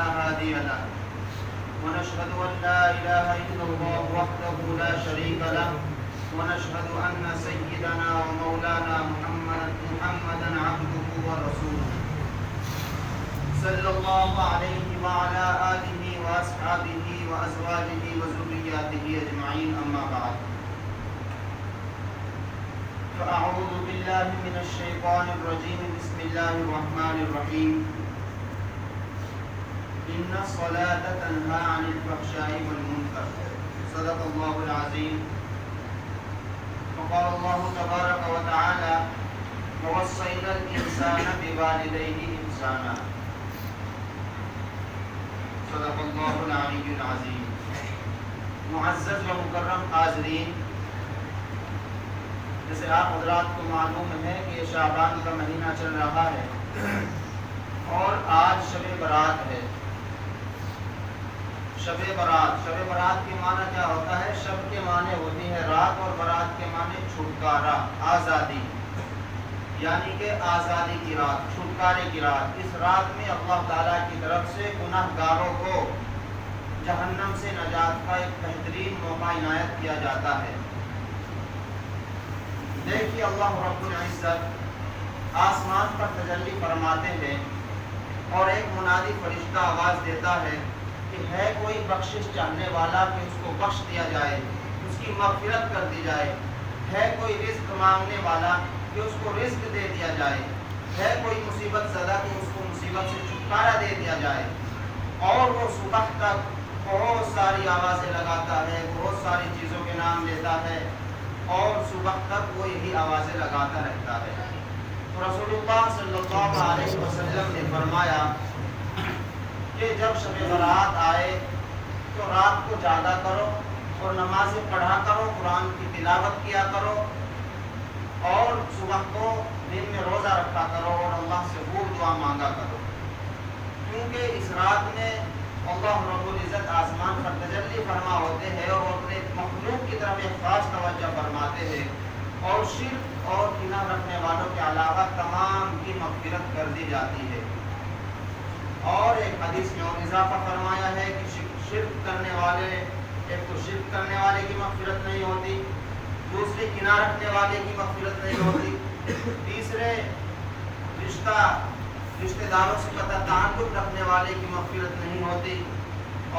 هادي له ونشهد أن لا إله إلا الله وحده لا شريك له ونشهد أن سيدنا ومولانا محمدا عبده ورسوله صلى الله عليه وعلى آله وأصحابه وأزواجه وذرياته أجمعين أما بعد فأعوذ بالله من الشيطان الرجيم بسم الله الرحمن الرحيم إن الصلاة تنهى عن الفحشاء والمنكر صدق الله العظيم وقال الله تبارك وتعالى ووصينا الإنسان بوالديه إحسانا صدق اللہ العلی العظیم. معزز و مکرم حاضرین، جیسے آپ حضرات کو معلوم ہے کہ شعبان کا مہینہ چل رہا ہے اور آج شب برات ہے. شب برات کے معنی کیا ہوتا ہے؟ شب کے معنی ہوتی ہے رات اور برات کے معنی چھٹکارا، آزادی، یعنی کہ آزادی کی رات، چھٹکارے کی رات. اس رات میں اللہ تعالیٰ کی طرف سے گناہ گاروں کو جہنم سے نجات کا ایک بہترین موقع عنایت کیا جاتا ہے. دیکھیے اللہ رب العزت آسمان پر تجلی فرماتے ہیں اور ایک منادی فرشتہ آواز دیتا ہے کہ ہے کوئی بخشش چاہنے والا کہ اس کو بخش دیا جائے، اس کی مغفرت کر دی جائے. ہے کوئی رزق مانگنے والا کہ اس کو رزق دے دیا جائے. ہے کوئی مصیبت زدہ کہ اس کو مصیبت سے چھٹکارا دے دیا جائے. اور وہ صبح تک بہت ساری آوازیں لگاتا ہے، بہت ساری چیزوں کے نام لیتا ہے اور صبح تک وہ یہی آوازیں لگاتا رہتا ہے. تو رسول اللہ صلی اللہ علیہ وسلم نے فرمایا کہ جب شب برات آئے تو رات کو جاگا کرو اور نمازیں پڑھا کرو، قرآن کی تلاوت کیا کرو اور صبح کو دن میں روزہ رکھا کرو اور اللہ سے خوب دعا مانگا کرو. کیونکہ اس رات میں اللہ رب العزت آسمان پر تجلی فرما ہوتے ہیں اور اپنے مخلوق کی طرف ایک خاص توجہ فرماتے ہیں اور شرک اور کینہ رکھنے والوں کے علاوہ تمام کی مغفرت کر دی جاتی ہے. اور ایک حدیث میں اور اضافہ فرمایا ہے کہ شرک کرنے والے، ایک تو شرک کرنے والے کی مغفرت نہیں ہوتی، دوسری کینہ رکھنے والے کی مغفرت نہیں ہوتی، تیسرے رشتہ داروں سے قطع تعلق رکھنے والے کی مغفرت نہیں ہوتی،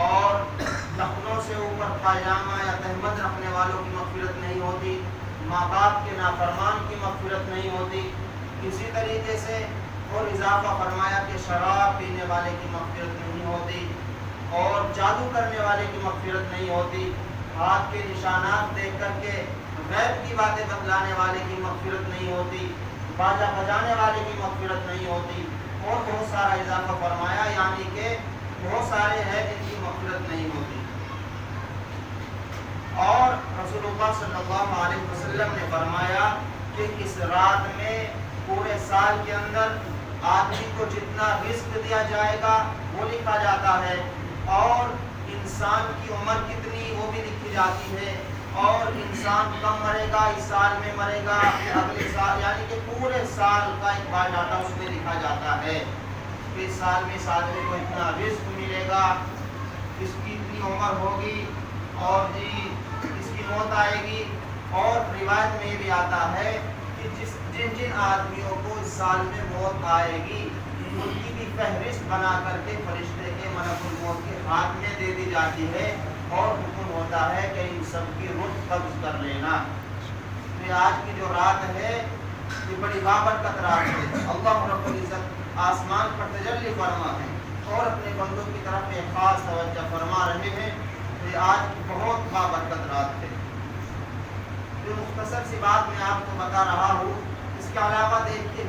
اور ٹخنوں سے اوپر پائجامہ یا تہمت رکھنے والوں کی مغفرت نہیں ہوتی، ماں باپ کے نافرمان کی مغفرت نہیں ہوتی. اسی طریقے سے اور اضافہ فرمایا کہ شراب پینے والے کی مغفرت نہیں ہوتی اور جادو کرنے والے کی مغفرت نہیں ہوتی، ہاتھ کے نشانات دیکھ کر کے غیب کی باتیں بتلانے والے کی مغفرت نہیں ہوتی، باجا بجانے والے کی مغفرت نہیں ہوتی اور بہت سارا اضافہ فرمایا، یعنی کہ بہت سارے ہیں جن کی مغفرت نہیں ہوتی. اور رسول اللہ صلی اللہ علیہ وسلم نے فرمایا کہ اس رات میں پورے سال کے اندر آدمی کو جتنا رزق دیا جائے گا وہ لکھا جاتا ہے اور انسان کی عمر کتنی وہ بھی لکھی جاتی ہے اور انسان کب مرے گا، اس سال میں مرے گا اگلے سال، یعنی کہ پورے سال کا ایک بار ڈاٹا اس میں لکھا جاتا ہے کہ اس سال میں اس آدمی کو اتنا رزق ملے گا، اس کی اتنی عمر ہوگی اور جی اس کی موت آئے گی. اور روایت میں یہ بھی آتا ہے کہ جن آدمیوں کو اس سال میں موت آئے گی ان کی بھی فہرست بنا کر کے فرشتے کے ملک الموت کے ہاتھ میں دے دی جاتی ہے اور حکم ہوتا ہے کہ ان سب کی روح قبض کر لینا. تو آج کی جو رات ہے یہ بڑی بابرکت رات ہے. اللہ رب العزت آسمان پر تجلی فرما ہے اور اپنے بندوں کی طرف ایک خاص توجہ فرما رہے ہیں. یہ آج کی بہت بابرکت رات ہے. جو مختصر سی بات میں آپ کو بتا رہا ہوں، اس کے علاوہ دیکھیے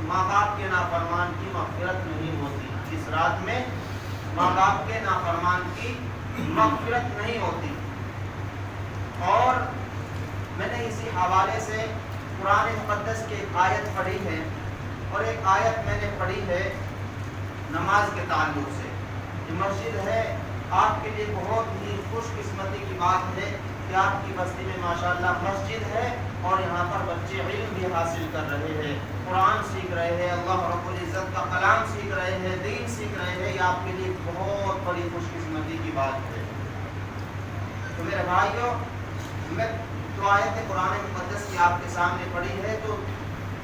ماں باپ کے نافرمان کی مغفرت نہیں ہوتی. اس رات میں ماں باپ کے نافرمان کی مغفرت نہیں ہوتی. اور میں نے اسی حوالے سے قرآن مقدس کی ایک آیت پڑھی ہے اور ایک آیت میں نے پڑھی ہے نماز کے تعلق سے. یہ مسجد ہے، آپ کے لیے بہت ہی خوش قسمتی کی بات ہے کہ آپ کی بستی میں ماشاءاللہ مسجد ہے اور یہاں پر بچے علم بھی حاصل کر رہے ہیں، قرآن سیکھ رہے ہیں، اللہ رب العزت کا کلام سیکھ رہے ہیں، دین سیکھ رہے ہیں، یہ آپ کے لیے بہت بڑی خوش قسمتی کی بات ہے۔ تو میرے بھائیوں، میں جو آیت قرآن مقدس کی آپ کے سامنے پڑھی ہے تو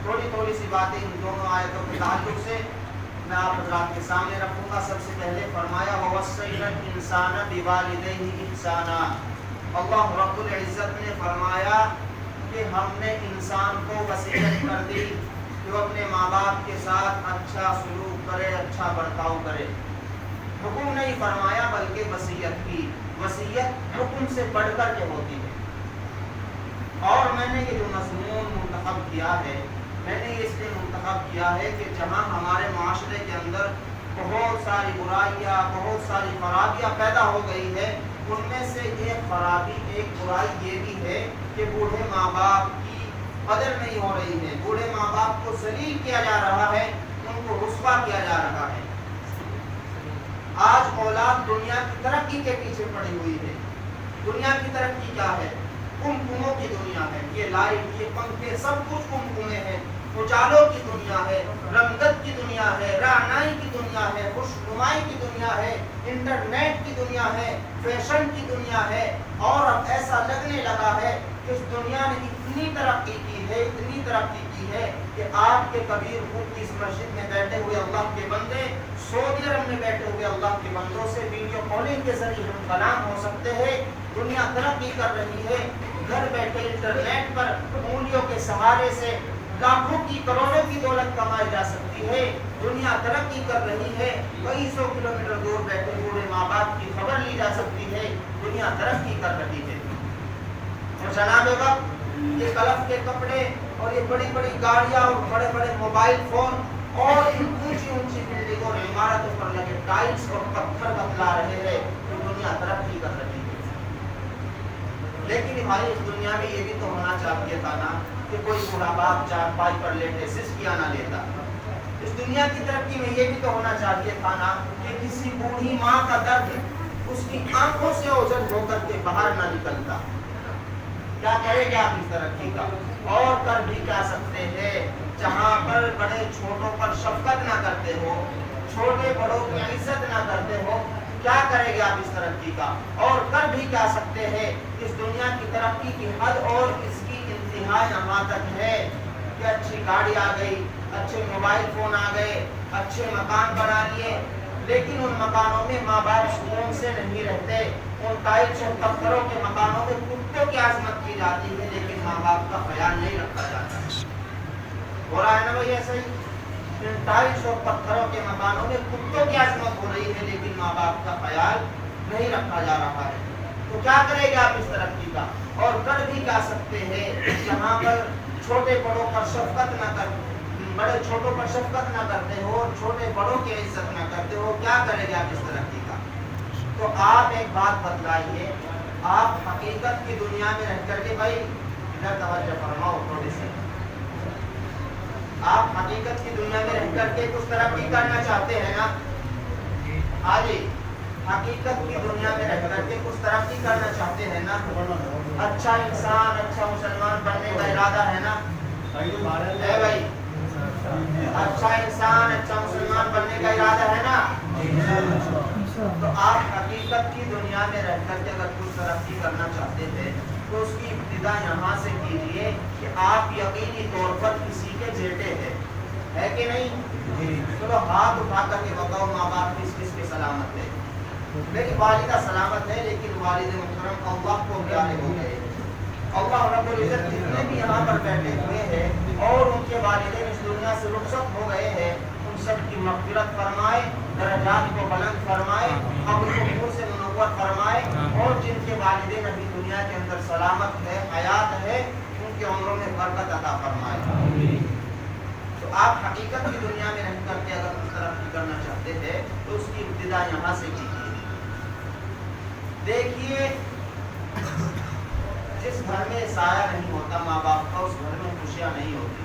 تھوڑی سی باتیں ان دونوں آیتوں کے تعلق سے میں آپ حضرات کے سامنے رکھوں گا۔ سب سے پہلے فرمایا وَوَصَّيْنَا الْإِنسَانَ بِوَالِدَيْهِ إِحْسَانًا، اللہ رب العزت نے فرمایا کہ ہم نے انسان کو وصیت کر دی کہ وہ اپنے ماں باپ کے ساتھ اچھا سلوک کرے، اچھا برتاؤ کرے۔ حکم نہیں فرمایا بلکہ وصیت کی، وصیت حکم سے بڑھ کر کے ہوتی ہے۔ اور میں نے یہ جو مضمون منتخب کیا ہے، میں نے یہ اس لیے منتخب کیا ہے کہ جہاں ہمارے معاشرے کے اندر بہت ساری برائیاں، بہت ساری خرابیاں پیدا ہو گئی ہے، ان میں سے ایک خرابی، ایک برائی یہ بھی ہے کہ بوڑھے ماں باپ کی قدر نہیں ہو رہی ہے، بوڑھے ماں باپ کو ذلیل کیا جا رہا ہے، ان کو رسوا کیا جا رہا ہے۔ آج اولاد دنیا کی ترقی کے پیچھے پڑی ہوئی ہے۔ دنیا کی ترقی کیا ہے؟ کمکموں کی دنیا ہے، یہ لائٹ، یہ پنکھے، سب کچھ کمکمے ہیں۔ اجالوں کی دنیا ہے، رنگت کی دنیا ہے، رعنائی کی دنیا ہے، خوشنمائی کی دنیا ہے، انٹرنیٹ کی دنیا ہے، فیشن کی دنیا ہے۔ اور اب ایسا لگنے لگا ہے کہ اس دنیا نے اتنی ترقی کی ہے، اتنی ترقی کی ہے کہ آپ کے کبیر خود کی اس مسجد میں بیٹھے ہوئے اللہ کے بندے سعودی عرب میں بیٹھے ہوئے اللہ کے بندوں سے ویڈیو کالنگ کے ذریعے ہم کلام ہو سکتے ہیں۔ دنیا ترقی کر رہی ہے، گھر بیٹھے انٹرنیٹ پر انگلیوں کے سہارے سے لاکھوں کی، کروڑوں کی دولت کمائی جا سکتی ہے۔ دنیا ترقی کر رہی ہے، کئی سو کلومیٹر دور بیٹھے بوڑھے ماں باپ کی خبر لی جا سکتی ہے۔ دنیا ترقی کر رہی ہے۔ اور جناب وقت یہ کلف کے کپڑے اور یہ بڑی بڑی گاڑیاں اور بڑے بڑے موبائل فون اور ان اونچی اونچی بلڈنگوں اور عمارتوں پر لگے ٹائلس اور پتھر بتلا رہے ہیں تو دنیا ترقی کر رہی ہے۔ لیکن بھائی اس دنیا میں یہ بھی تو ہونا چاہیے تھا نا کہ کوئی بوڑھا باپ چارپائی پر لیٹے سسکیاں نہ لیتا۔ اس دنیا کی ترقی میں یہ بھی تو ہونا چاہیے تھا نا کہ کسی بوڑھی ماں کا درد اس کی آنکھوں سے اوجھل ہو کر کے باہر نہ نکلتا۔ کیا کرے گا آپ اس ترقی کا؟ اور کر بھی کیا سکتے ہیں؟ جہاں پر بڑے چھوٹوں پر شفقت نہ کرتے ہو، چھوٹے بڑوں کی عزت نہ کرتے ہو، کیا کرے گا آپ اس ترقی کا؟ اور کر بھی کیا سکتے ہیں؟ اس دنیا کی ترقی کی حد اور اس کی انتہا یہاں تک ہے کہ اچھی گاڑی آ گئی، اچھے موبائل فون آ گئے، اچھے مکان بنا لیے، لیکن ان مکانوں میں ماں باپ سکون سے نہیں رہتے۔ ان ٹائلس اور پتھروں کے مکانوں میں کتوں کی عظمت کی جاتی ہے لیکن ماں باپ کا خیال نہیں رکھا جاتا۔ ہو رہا ہے نا بھائی ایسا ہی؟ ان ٹائلس اور پتھروں کے مکانوں میں کتوں کی عظمت ہو رہی ہے لیکن ماں باپ کا خیال نہیں رکھا جا رہا ہے۔ تو کیا کرے گا آپ اس ترقی کا؟ اور کر بھی کیا سکتے ہیں جہاں پر چھوٹے بڑوں پر شفقت نہ کرتے، بڑے چھوٹوں پر شفقت نہ کرتے ہو، چھوٹے بڑوں کی عزت نہ کرتے ہو، کیا کرے گا آپ اس ترقی کا؟ تو آپ ایک بات بتلائیے، آپ حقیقت کی دنیا میں رہ کر کے، بھائی ادھر توجہ فرماؤ تھوڑی سی، آپ حقیقت کی دنیا میں رہ کر کے کچھ ترقی کرنا چاہتے ہیں نا؟ ہاں جی، حقیقت کی دنیا میں رہ کر کے کچھ ترقی کرنا چاہتے ہیں نا؟ اچھا انسان، اچھا مسلمان بننے کا ارادہ ہے نا؟ اے بھائی، اچھا انسان، اچھا مسلمان بننے کا ارادہ ہے نا؟ تو آپ حقیقت کی دنیا میں رہ کر کے اگر کچھ ترقی کرنا چاہتے تھے تو اس کی ابتدا یہاں سے کیجیے کہ آپ یقینی طور پر کسی کے بیٹے ہیں، ہے کہ نہیں؟ چلو ہاتھ اٹھا کر کے بتاؤ ماں باپ کس کس کے سلامت ہے؟ میری والدہ سلامت ہے لیکن والد محترم اللہ کو پیارے ہو گئے۔ اللہ رب العزت جتنے بھی یہاں پر بیٹھے ہوئے ہیں اور ان کے والدین اس دنیا سے رخصت ہو گئے ہیں، ان سب کی مغفرت فرمائے، درجات کو بلند فرمائے، قبر کو نور سے منور فرمائے، اور جن کے والدین ابھی دنیا کے اندر سلامت ہے، حیات ہے، ان کے عمروں میں برکت عطا فرمائے۔ تو آپ حقیقت کی دنیا میں رہ کر کے اگر اس ترقی کرنا چاہتے تھے تو اس کی ابتدا یہاں سے کیجیے۔ دیکھیے، جس گھر میں سایہ نہیں ہوتا ماں باپ کا، اس گھر میں خوشیاں نہیں ہوتی۔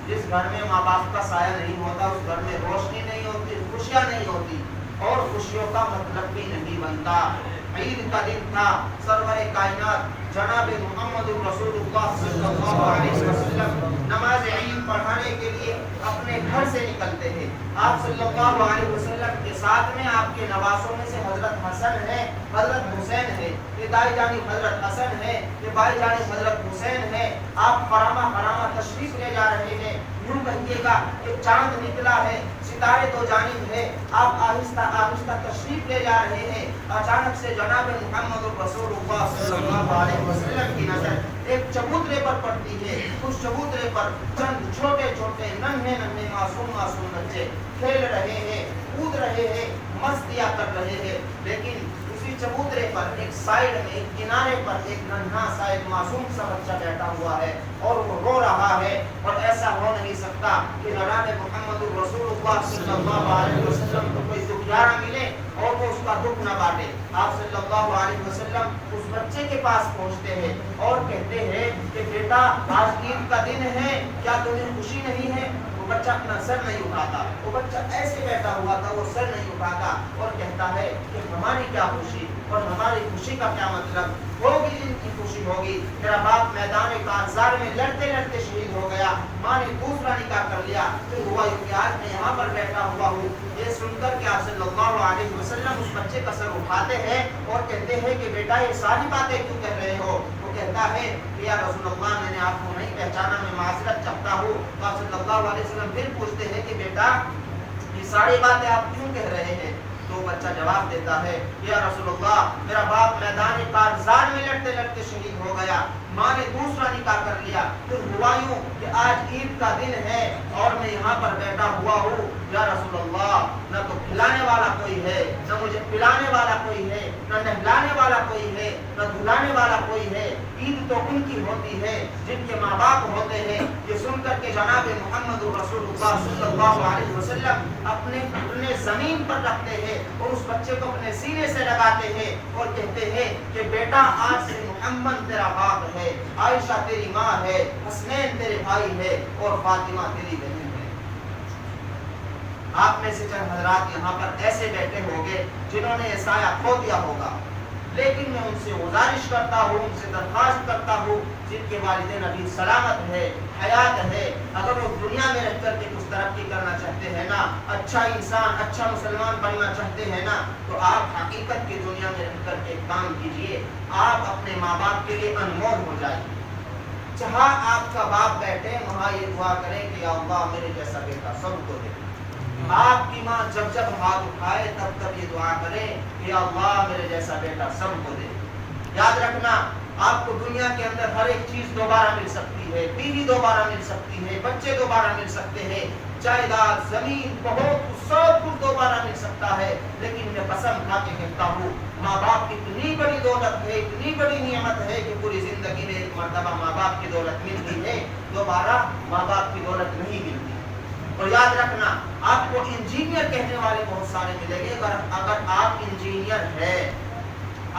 جس گھر میں ماں باپ کا سایہ نہیں ہوتا اس گھر میں روشنی نہیں ہوتی، خوشیاں نہیں ہوتی، اور خوشیوں کا مطلب بھی نہیں بنتا۔ عید کا دن تھا. سرور کائنات جناب محمد رسول اللہ صلی اللہ علیہ وسلم نماز عید پڑھانے کے لیے اپنے گھر سے نکلتے ہیں. آپ صلی اللہ علیہ وسلم کے ساتھ میں آپ کے نواسوں میں سے حضرت حسن ہے, حضرت حسین ہے, یہ دائی جانب حضرت حسن ہے, یہ بائی جانب حضرت حسین ہے. آپ خرامہ خرامہ تشریف لے جا رہے ہیں. یوں کہیے گا کہ چاند نکلا ہے, ستارے دو جانب ہے, آپ آہستہ آہستہ تشریف لے جا رہے ہیں. اچانک سے جناب محمد رسول اللہ صلی اللہ علیہ وسلم کی نظر ایک چبوترے پر پڑتی ہے. اس چبوترے پر چند چھوٹے چھوٹے ننھے ننھے معصوم بچے کھیل رہے ہیں, کود رہے ہیں, مستیاں کر رہے ہیں. لیکن اسی چبوترے پر ایک سائیڈ میں, ایک کنارے پر ایک ننھا سا ایک معصوم سا بچہ بیٹھا ہوا ہے اور وہ رو رہا ہے. اور ایسا ہو نہیں سکتا کہ جناب محمد رسول اللہ صلی اللہ علیہ وسلم کو کوئی دکھیارا ملے اور وہ اس کا دکھ نہ بانٹے. آپ صلی اللہ علیہ وسلم اس بچے کے پاس پہنچتے ہیں اور کہتے ہیں کہ بیٹا آج عید کا دن ہے, کیا تمہیں خوشی نہیں ہے؟ وہ بچہ اپنا سر نہیں اٹھاتا, وہ بچہ ایسے بیٹھا ہوا تھا, وہ سر نہیں اٹھاتا اور کہتا ہے کہ ہماری کیا خوشی اور ہماری خوشی کا کیا مطلب, ہوگی جن کی خوشی ہوگی. میرا باپ میدان کارزار میں لڑتے لڑتے شہید ہو گیا, ماں نے دوسرا نکاح کر لیا, پھر ہوا یوں کہ آج میں یہاں پر بیٹھا ہوا ہوں. یہ سن کر کے آپ صلی اللہ علیہ وسلم اس بچے کا سر اٹھاتے ہیں اور کہتے ہیں کہ بیٹا یہ ساری باتیں کیوں کہہ رہے ہو؟ وہ کہتا ہے کہ یا رسول اللہ میں نے آپ کو نہیں پہچانا, میں معذرت چاہتا ہوں. تو آپ صلی اللہ علیہ وسلم پھر پوچھتے ہیں کہ بیٹا یہ ساری باتیں آپ کیوں کہہ رہے ہیں؟ تو بچہ جواب دیتا ہے یا رسول اللہ میرا باپ میدان کارزار میں لڑتے لڑتے شہید ہو گیا, ماں نے دوسرا نکاح کر لیا, پھر ہوا یوں کہ آج عید کا دن ہے اور میں یہاں پر بیٹھا ہوا ہوں. یا رسول اللہ نہ تو کھلانے والا کوئی ہے, نہ مجھے پلانے والا کوئی ہے, نہ نہلانے والا کوئی ہے, نہ دھلانے والا کوئی ہے. عید تو ان کی ہوتی ہے جن کے ماں باپ ہوتے ہیں. یہ سن کر کے جناب محمد رسول اللہ صلی اللہ علیہ وسلم اپنے زمین پر رکھتے ہیں اور اس بچے کو اپنے سینے سے لگاتے ہیں اور کہتے ہیں کہ بیٹا آج سے محمد تیرا باپ ہے, عائشہ تیری ماں ہے, حسنین تیرے بھائی ہے اور فاطمہ تیری بہن ہے. آپ میں سے چند حضرات یہاں پر ایسے بیٹھے ہوں گے جنہوں نے یہ سایہ کھو دیا ہوگا, لیکن میں ان سے گزارش کرتا ہوں, ان سے درخواست کرتا ہوں جن کے والدین ابھی سلامت ہے, حیات ہے, اگر وہ دنیا میں رہ کر کے کچھ ترقی کرنا چاہتے ہیں نا, اچھا انسان, اچھا مسلمان بننا چاہتے ہیں نا, تو آپ حقیقت کی دنیا میں رہ کر کے کام کیجئے. آپ اپنے ماں باپ کے لیے انمول ہو جائیں. جہاں آپ کا باپ بیٹھے وہاں یہ دعا کریں کہ یا اللہ میرے جیسا بیٹا سب کو دے. آپ کی ماں جب جب ہاتھ اٹھائے تب تب یہ دعا کریں کہ یا اللہ میرے جیسا بیٹا سب کو دے. یاد رکھنا آپ کو دنیا کے اندر ہر ایک چیز دوبارہ مل سکتی ہے, بیوی دوبارہ مل سکتی ہے, بچے دوبارہ مل سکتے ہیں, جائیداد, زمین, بہت سب کچھ دوبارہ مل سکتا ہے. لیکن میں قسم کھا کے کہتا ہوں ماں باپ اتنی بڑی دولت ہے, اتنی بڑی نعمت ہے کہ پوری زندگی میں ایک مرتبہ ماں باپ کی دولت ملتی ہے, دوبارہ ماں باپ کی دولت نہیں ملتی. اور یاد رکھنا آپ کو انجینئر کہنے والے بہت سارے ملیں گے, اگر آپ انجینئر ہیں.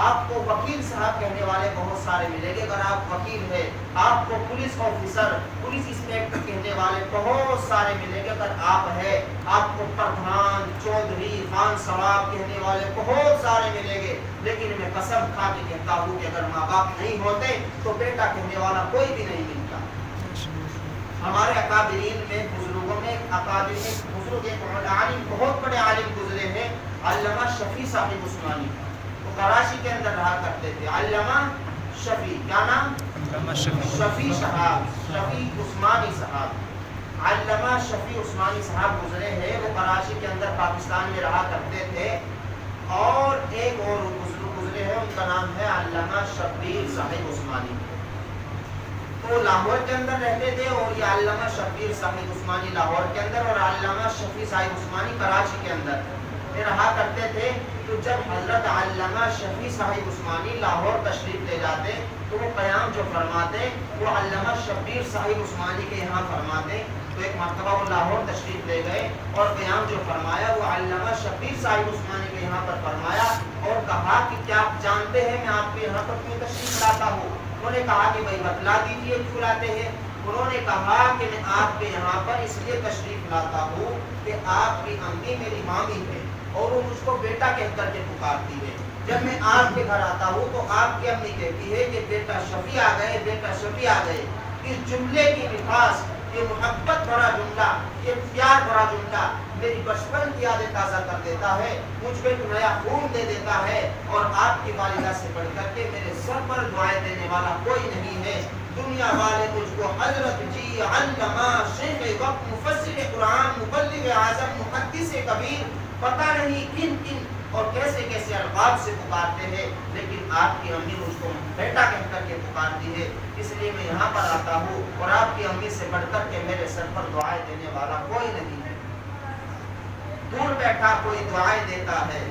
آپ کو وکیل صاحب کہنے والے بہت سارے ملیں گے اگر آپ وکیل ہیں. آپ کو پولیس آفیسر, پولیس انسپیکٹر کہنے والے بہت سارے ملیں گے اگر آپ ہیں. آپ کو پردھان, چودھری, خان صاحب کہنے والے بہت سارے ملیں گے. لیکن میں قسم کھا کے کہتا ہوں کہ اگر ماں باپ نہیں ہوتے تو بیٹا کہنے والا کوئی بھی نہیں ملتا. ہمارے اکابرین میں, بزرگوں میں, بزرگ ایک عالم, بہت بڑے عالم گزرے ہیں, علامہ شفیع صاحب عثمانی. وہ کراچی کے اندر رہا کرتے تھے. علامہ شفیع, کیا نام؟ شفیع صاحب, شفیع عثمانی صاحب. علامہ شفیع عثمانی صاحب گزرے ہیں, وہ کراچی کے اندر پاکستان میں رہا کرتے تھے. اور ایک اور بزرگ گزرے ہیں, ان کا نام ہے علامہ شبیر صاحب عثمانی. وہ لاہور کے اندر رہتے تھے اور یہ علامہ شبیر صاحب عثمانی لاہور کے اندر اور علامہ شفیع صاحب عثمانی کراچی کے اندر یہ رہا کرتے تھے. تو جب حضرت علامہ شفیع صاحب عثمانی لاہور تشریف لے جاتے تو وہ قیام جو فرماتے وہ علامہ شبیر صاحب عثمانی کے یہاں فرماتے. تو ایک مرتبہ وہ لاہور تشریف لے گئے اور قیام جو فرمایا وہ علامہ شبیر صاحب عثمانی کے یہاں پر فرمایا اور کہا کہ کیا آپ جانتے ہیں میں آپ کے یہاں پر کیوں تشریف لاتا ہوں؟ انہوں نے کہا کہ بھائی بتلا دیجیے کیوں لاتے ہیں. انہوں نے کہا کہ میں آپ کے یہاں پر اس لیے تشریف لاتا ہوں کہ آپ کی امی میری مامی ہے اور وہ مجھ کو بیٹا کہہ کر کے پکارتی ہے. جب میں آپ کے گھر آتا ہوں تو آپ کی امی کہتی ہے کہ بیٹا شفیع آ گئے، بیٹا شفیع آ گئے۔ اس جملے کی مٹھاس، یہ محبت بھرا جملہ، یہ پیار بھرا جملہ میری بچپن کی یادیں تازہ کر دیتا ہے، مجھ پہ ایک نیا خون دے دیتا ہے، اور آپ کی والدہ سے بڑھ کر کے میرے سر پر دعائیں دینے والا کوئی نہیں ہے۔ دنیا والے مجھ کو حضرت جی، علامہ، شیخ وقت، مفسر قرآن، مبلغ اعظم، محدث کبیر، پتہ نہیں کن کن اور کیسے کیسے القاب سے پکارتے ہیں، لیکن آپ کی امی مجھ کو بیٹا کہہ کر کے پکارتی ہے۔ اس لیے میں یہاں پر آتا ہوں، اور آپ کی امی سے بڑھ کر کے میرے سر پر دعائیں دینے والا کوئی نہیں ہے۔ دور بیٹھا کوئی دعائیں دیتا ہے،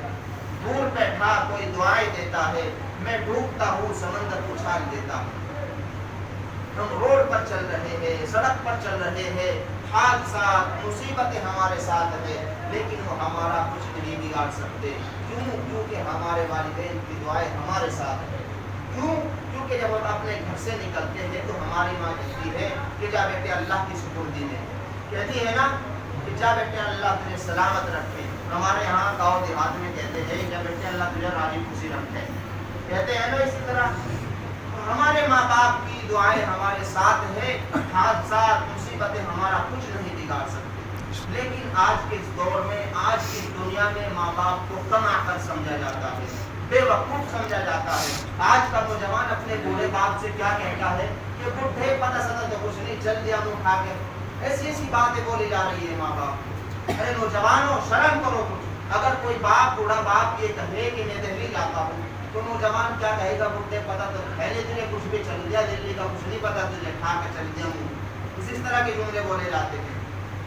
دور بیٹھا کوئی دعائیں دیتا ہے، میں ڈوبتا ہوں سمندر اچھال دیتا ہوں۔ ہم روڈ پر چل رہے ہیں، سڑک پر چل رہے ہیں، حادثات، مصیبتیں ہمارے ساتھ ہیں، لیکن وہ ہمارا کچھ نہیں بگاڑ سکتے۔ کیوں؟ کیونکہ ہمارے والدین کی دعائیں ہمارے ساتھ ہیں۔ کیوں؟ کیونکہ جب ہم اپنے گھر سے نکلتے ہیں تو ہماری ماں کہتی ہے کہ جا بیٹے اللہ کی سپردی میں، کہتی ہے نا کہ جا بیٹے اللہ تجھے سلامت رکھے۔ ہمارے یہاں گاؤں دیہات میں کہتے ہیں جا بیٹے اللہ تجھے راضی خوشی رکھے، کہتے ہیں نا اسی طرح۔ ہمارے ماں باپ کی دعائیں ہمارے ساتھ ہیں، حادثات، مصیبتیں ہمارا کچھ نہیں بگاڑ سکتے۔ لیکن آج کے اس دور میں، آج کی اس دنیا میں ماں باپ کو کم آخر سمجھا جاتا ہے، بے وقوف سمجھا جاتا ہے۔ آج کا نوجوان اپنے بوڑھے باپ سے کیا کہتا ہے کہ بڈھے پتہ ستا تو کچھ نہیں، چل دیا منہ کھا کے۔ ایسی ایسی باتیں بولی جا رہی ہے ماں باپ۔ ارے نوجوانوں شرم کرو کچھ۔ اگر کوئی باپ، بوڑھا باپ یہ کہے کہ میں دہلی جاتا ہوں تو نوجوان کیا کہے گا؟ بڈھے پتہ تو ہے نہیں تجھے کچھ بھی، چل دیا دہلی کا کچھ نہیں پتا تجھے، کھا کے چل دیا منہ۔ اس طرح کے جملے بولے جاتے ہیں۔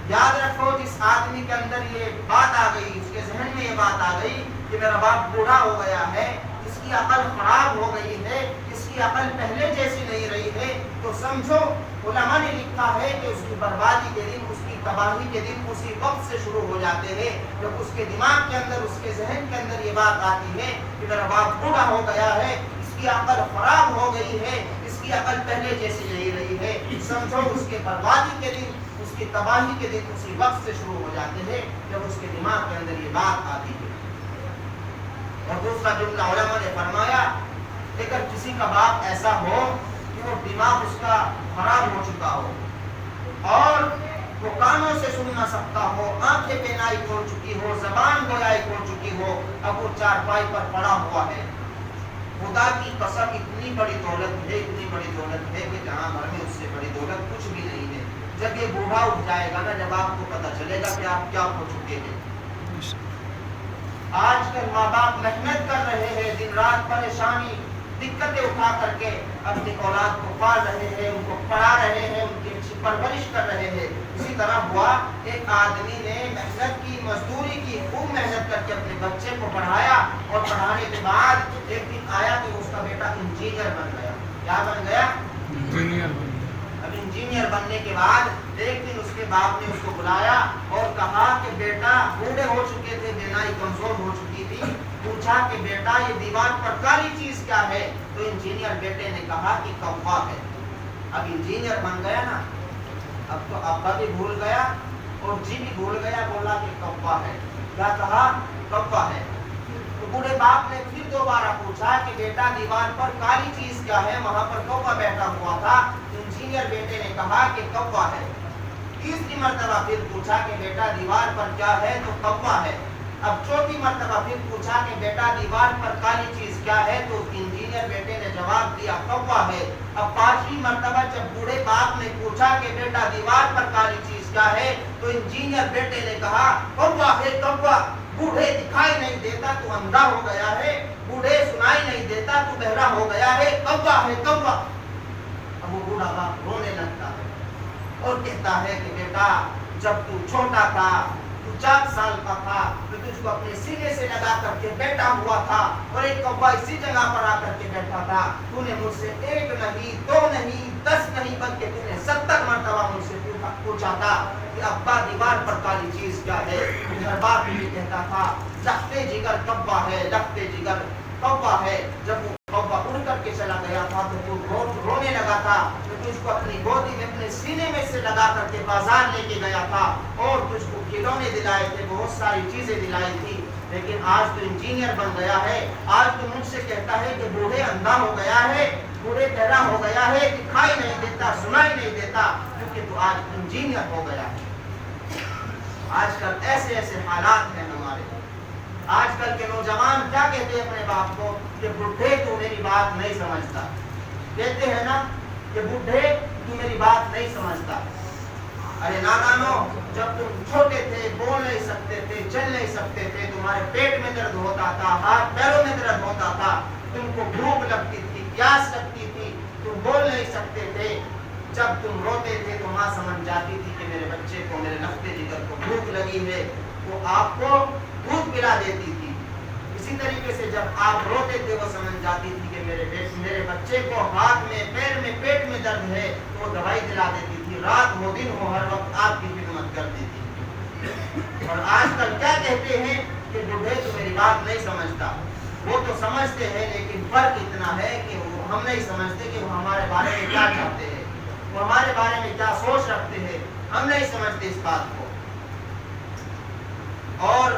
یاد رکھو جس آدمی کے اندر یہ بات آ گئی، اس کے ذہن میں یہ بات آ گئی کہ میرا باپ بوڑھا ہو گیا ہے، اس کی عقل خراب ہو گئی ہے، اس کی عقل پہلے جیسی نہیں رہی ہے، تو سمجھو علماء نے لکھا ہے کہ اس کی بربادی کے دن، اس کی تباہی کے دن اسی وقت سے شروع ہو جاتے ہیں جب اس کے دماغ کے اندر، اس کے ذہن کے اندر یہ بات آتی ہے کہ میرا باپ بوڑھا ہو گیا ہے، اس کی عقل خراب ہو گئی ہے، اس کی عقل پہلے جیسی نہیں رہی ہے۔ سمجھو اس کے بربادی کے دن، اس کی تباہی کے دن اسی وقت سے شروع ہو جاتے ہیں جب اس کے دماغ کے اندر یہ بات آتی ہے۔ اور دوسرا جملہ علماء نے فرمایا اگر کسی کا باپ ایسا ہو کہ وہ دماغ اس کا خراب ہو چکا ہو اور وہ کانوں سے سن نہ سکتا ہو، آنکھیں بینائی کھو چکی ہو، زبان گویائی کھو چکی ہو، اب وہ چارپائی پر پڑا ہوا ہے، خدا کی قسم اتنی بڑی دولت ہے، اتنی بڑی دولت ہے کہ جہاں بھر میں اس سے بڑی دولت کچھ بھی نہیں ہے۔ جب یہ بوڑھا اٹھ جائے گا نا، جب آپ کو پتہ چلے گا کہ آپ کیا ہو چکے ہیں۔ آج کل ماں باپ محنت کر رہے ہیں، دن رات پریشانی، دقتیں اٹھا کر کے اپنی اولاد کو پال رہے ہیں، ان کو پڑھا رہے ہیں، ان کی اچھی پرورش کر رہے ہیں۔ اسی طرح ہوا ایک آدمی نے محنت کی، مزدوری کی، خوب محنت کر کے اپنے بچے کو پڑھایا، اور پڑھانے کے بعد ایک دن آیا کہ اس کا بیٹا انجینئر بن گیا۔ کیا بن گیا؟ انجینئر بن گیا۔ اب انجینئر بننے کے بعد ایک دن اس کے باپ نے اس کو بلایا اور کہا کہ بیٹا، بوڑھے ہو چکے تھے، بینائی کمزور ہو چکی تھی، پوچھا کہ بیٹا یہ دیوار پر کالی چیز کیا ہے؟ تو انجینئر بیٹے نے کہا کہ کوا ہے۔ اب انجینئر بن گیا نا، اب تو ابا بھی بھول گیا اور جی بھی بھول گیا، بولا کہ کوا ہے۔ کیا کہا؟ کوا ہے۔ تو بوڑھے باپ نے پھر دوبارہ پوچھا کہ بیٹا دیوار پر کالی چیز کیا ہے؟ وہاں پر کوا بیٹھا ہوا تھا۔ انجینئر بیٹے نے کہا کہ کوا ہے۔ تیسری مرتبہ پھر پوچھا کہ بیٹا دیوار پر کیا ہے؟ تو کوا ہے۔ اب چوتھی مرتبہ پھر پوچھا کہ بیٹا دیوار پر کالی چیز کیا ہے؟ تو انجینئر بیٹے نے جواب دیا کوا ہے۔ اب پانچویں مرتبہ جب بوڑھے باپ نے پوچھا کہ بیٹا دیوار پر کالی چیز کیا ہے؟ تو انجینئر بیٹے نے کہا کوا ہے، کوا۔ بوڑھے دکھائی نہیں دیتا تو اندھا ہو گیا ہے، بوڑھے سنائی نہیں دیتا تو بہرا ہو گیا ہے، کوا ہے، کوا۔ اب وہ بوڑھا باپ رونے لگتا ہے اور کہتا ہے کہ بیٹا جب تو چھوٹا تھا، تو 4 سال کا تھا، تو تجھ کو اپنے سینے سے لگا کر کے بیٹھا ہوا تھا اور ایک کوا اسی جگہ پر آ کر کے بیٹھا تھا۔ تو نے مجھ سے 1 نہیں 2 نہیں 10 نہیں بلکہ تو نے 70 مرتبہ مجھ سے پوچھا تھا کہ ابا دیوار پر کالی چیز کیا ہے؟ میرا باپ بھی کہتا تھا لختے جگر کوا ہے، لختے جگر کوا ہے۔ جب وہ کوا اڑ کر کے چلا گیا تھا تو تو بہت رونے لگا تھا، تو تجھ کو اپنی گودی میں اپنے سینے میں سے لگا کر کے بازار لے کے گیا تھا اور تجھ کو کھلونے دلائے تھے، بہت ساری چیزیں دلائی تھی، لیکن آج تو انجینئر بن گیا ہے. آج تو مجھ سے کہتا ہے کہ بوڑھے اندھا ہو گیا ہے, بوڑھے بہرا ہو گیا ہے, دکھائی نہیں دیتا, سنائی نہیں دیتا, کیونکہ تو آج انجینئر ہو گیا ہے. آج کل ایسے ایسے حالات ہیں ہمارے. آج کل کے نوجوان کیا کہتے ہیں اپنے باپ کو کہ بڈھے تو میری بات نہیں سمجھتا. کہتے ہیں نا کہ بڈھے تو میری بات نہیں سمجھتا. ارے نادانو, جب تم چھوٹے تھے, بول نہیں سکتے تھے, چل نہیں سکتے تھے, تمہارے پیٹ میں درد ہوتا تھا, ہاتھ پیروں میں درد ہوتا تھا, تم کو بھوک لگتی تھی, پیاس لگتی تھی, تم بول نہیں سکتے تھے, جب تم روتے تھے تو ماں سمجھ جاتی تھی کہ میرے بچے کو, میرے نفتے جگر کو بھوک لگی ہے, وہ آپ کو دودھ پلا دیتی تھی. اسی طریقے سے جب آپ روتے تھے وہ سمجھ جاتی تھی کہ میرے بچے کو ہاتھ میں, پیر میں, پیٹ میں درد ہے, تو وہ دوائی دلا دیتی تھی. رات ہو دن ہو, ہر وقت آپ کی خدمت کرتی تھی. اور آج کل کیا کہتے ہیں کہ بوڑھے تو میری بات نہیں سمجھتا. وہ تو سمجھتے ہیں, لیکن فرق اتنا ہے کہ ہم نہیں سمجھتے کہ وہ ہمارے بارے میں کیا چاہتے ہیں, وہ ہمارے بارے میں کیا سوچ رکھتے ہیں. ہم نہیں سمجھتے اس بات کو. اور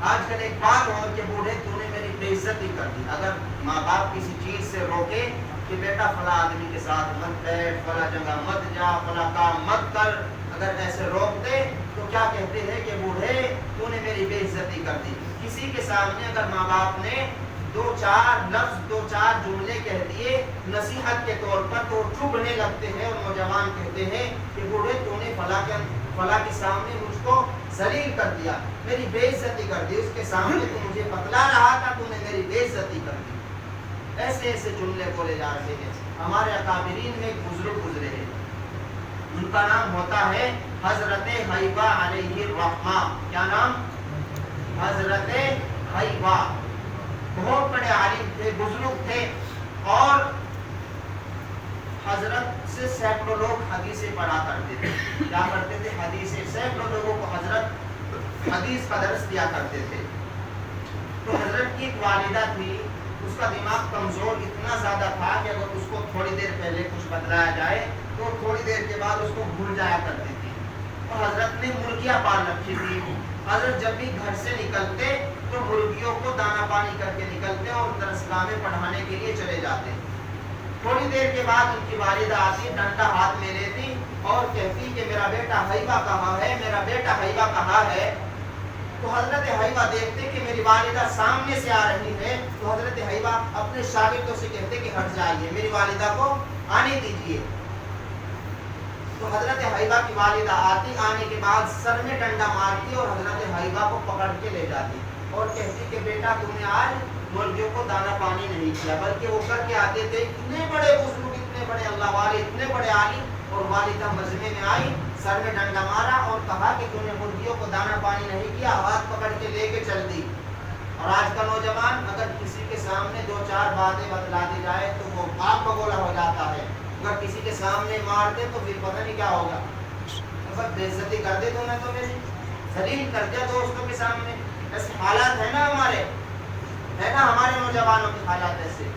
آج کل ایک بات ہو کہ بوڑھے تو نے میری بے عزتی کر دی. اگر ماں باپ کسی چیز سے روکے کہ بیٹا فلاں آدمی کے ساتھ مت بیٹھ, فلاں جگہ مت جا, فلاں کام مت کر, اگر ایسے روک دے تو کیا کہتے ہیں کہ بوڑھے تو نے میری بے عزتی کر دی. کسی کے سامنے اگر ماں باپ نے دو چار لفظ, دو چار جملے کہہ دیے نصیحت کے طور پر, تو چبھنے لگتے ہیں اور نوجوان کہتے ہیں کہ بوڑھے تو نے فلاں کے سامنے مجھ کو ذلیل کر دیا, میری بے عزتی کر دی. اس کے سامنے تو مجھے بتلا رہا تھا, تو نے میری بے عزتی کر دی. ایسے ایسے جملے بولے جا رہے ہیں. ہمارے اکابرین میں ایک بزرگ گزرے ہیں, ان کا نام ہوتا ہے حضرت حیوہ علیہ الرحمہ. کیا نام؟ حضرت حیوہ. بہت بڑے عالم تھے, بزرگ تھے, اور حضرت سے سینکڑوں لوگ حدیثیں پڑھا کرتے تھے. کیا کرتے تھے؟ حدیثیں. سینکڑوں لوگوں کو حضرت حدیث کا درس دیا کرتے تھے. تو حضرت کی ایک والدہ تھی, اس کا دماغ کمزور اتنا زیادہ تھا کہ اگر اس کو تھوڑی دیر پہلے کچھ بتلایا جائے تو تھوڑی دیر کے بعد اس کو بھول جایا کرتی تھی. اور حضرت نے مرغیاں پال رکھی تھی. حضرت جب بھی گھر سے نکلتے تو مرغیوں کو دانا پانی کر کے نکلتے اور درسگاہ میں پڑھانے کے لیے چلے جاتے. تھوڑی دیر کے بعد ان کی والدہ آتی, ڈنڈا ہاتھ میں لیتی اور کہتی کہ میرا بیٹا حیوہ کہاں ہے, میرا بیٹا حیوہ کہاں ہے. تو حضرت حیوہ دیکھتے کہ میری والدہ سامنے سے آ رہی ہے, تو حضرت حیوہ اپنے شاگردوں سے کہتے کہ ہٹ جائیے, میری والدہ کو آنے دیجیے. تو حضرت حیوہ کی والدہ آتی, آنے کے بعد سر میں ڈنڈا مارتی اور حضرت حیوہ کو پکڑ کے لے جاتی اور کہتی کہ بیٹا تم نے آج مرغیوں کو دانا پانی نہیں کیا. بلکہ وہ کر کے آتے تھے. اتنے بڑے بزرگ, اتنے بڑے اللہ والے, اتنے بڑے عالم, اور والدہ مجمع میں آئی, سر میں ڈنڈا مارا اور کہا کہ تم نے مرغیوں کو دانا پانی نہیں کیا, ہاتھ پکڑ کے لے کے چل دی. اور آج کا نوجوان اگر کسی کے سامنے دو چار باتیں بتلا دی جائے تو وہ آپ بگولا ہو جاتا ہے. اگر کسی کے سامنے مار دے تو پھر پتہ نہیں کیا ہوگا. بے عزتی کر دے تو نے تو میری ذلیل کر دیا دوستوں کے سامنے. ایسے حالات ہے نا ہمارے, ہے نا ہمارے نوجوانوں کے حالات ایسے.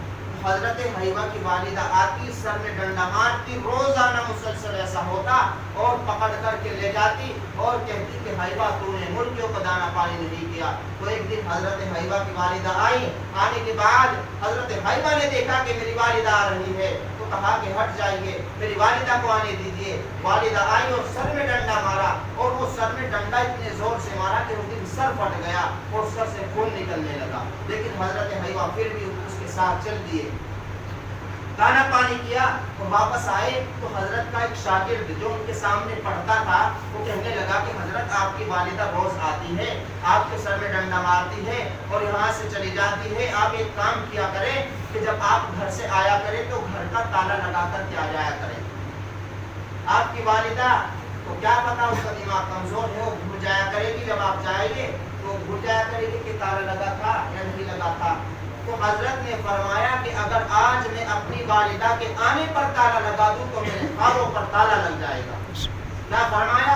حضرت حیوہ کی والدہ آتی, سر میں ڈنڈا مارتی, روزانہ مسلسل ایسا ہوتا, اور پکڑ کر کے لے جاتی اور کہتی کہ حیوہ تو نے مرغیوں کو دانا پانی نہیں کیا. تو ایک دن حضرت حیوہ کی والدہ آئی, آنے کے بعد حضرت حیوہ نے دیکھا کہ میری والدہ آ رہی ہے, تو کہا کہ ہٹ جائیے, میری والدہ کو آنے دیجیے. والدہ آئی اور سر میں ڈنڈا مارا, اور وہ سر میں ڈنڈا اتنے زور سے مارا کہ اس دن سر پھٹ گیا اور سر سے خون نکلنے لگا. لیکن حضرت حیوہ پھر بھی اس کے ساتھ چل دیے, دانا پانی کیا. اور واپس آئے تو حضرت کا ایک شاگرد جو ان کے سامنے پڑھتا تھا وہ کہنے لگا کہ حضرت آپ کی والدہ روز آتی ہے, آپ کے سر میں ڈنڈا مارتی ہے اور یہاں سے چلی جاتی ہے. آپ ایک کام کیا کریں کہ جب آپ گھر سے آیا کریں تو گھر کا تالا لگا کر کے آ جایا کریں. آپ کی والدہ تو کیا پتا, اس کا دماغ کمزور ہے, وہ بھول جایا کرے گی. جب آپ جائیں گے تو بھول جایا کرے گی کہ تالا لگا تھا یا نہیں لگا تھا. تو حضرت نے فرمایا کہ اگر آج میں اپنی والدہ کے آنے پر تالا لگا دوں تو میرے خوابوں پر تالا لگ جائے گا. کیا فرمایا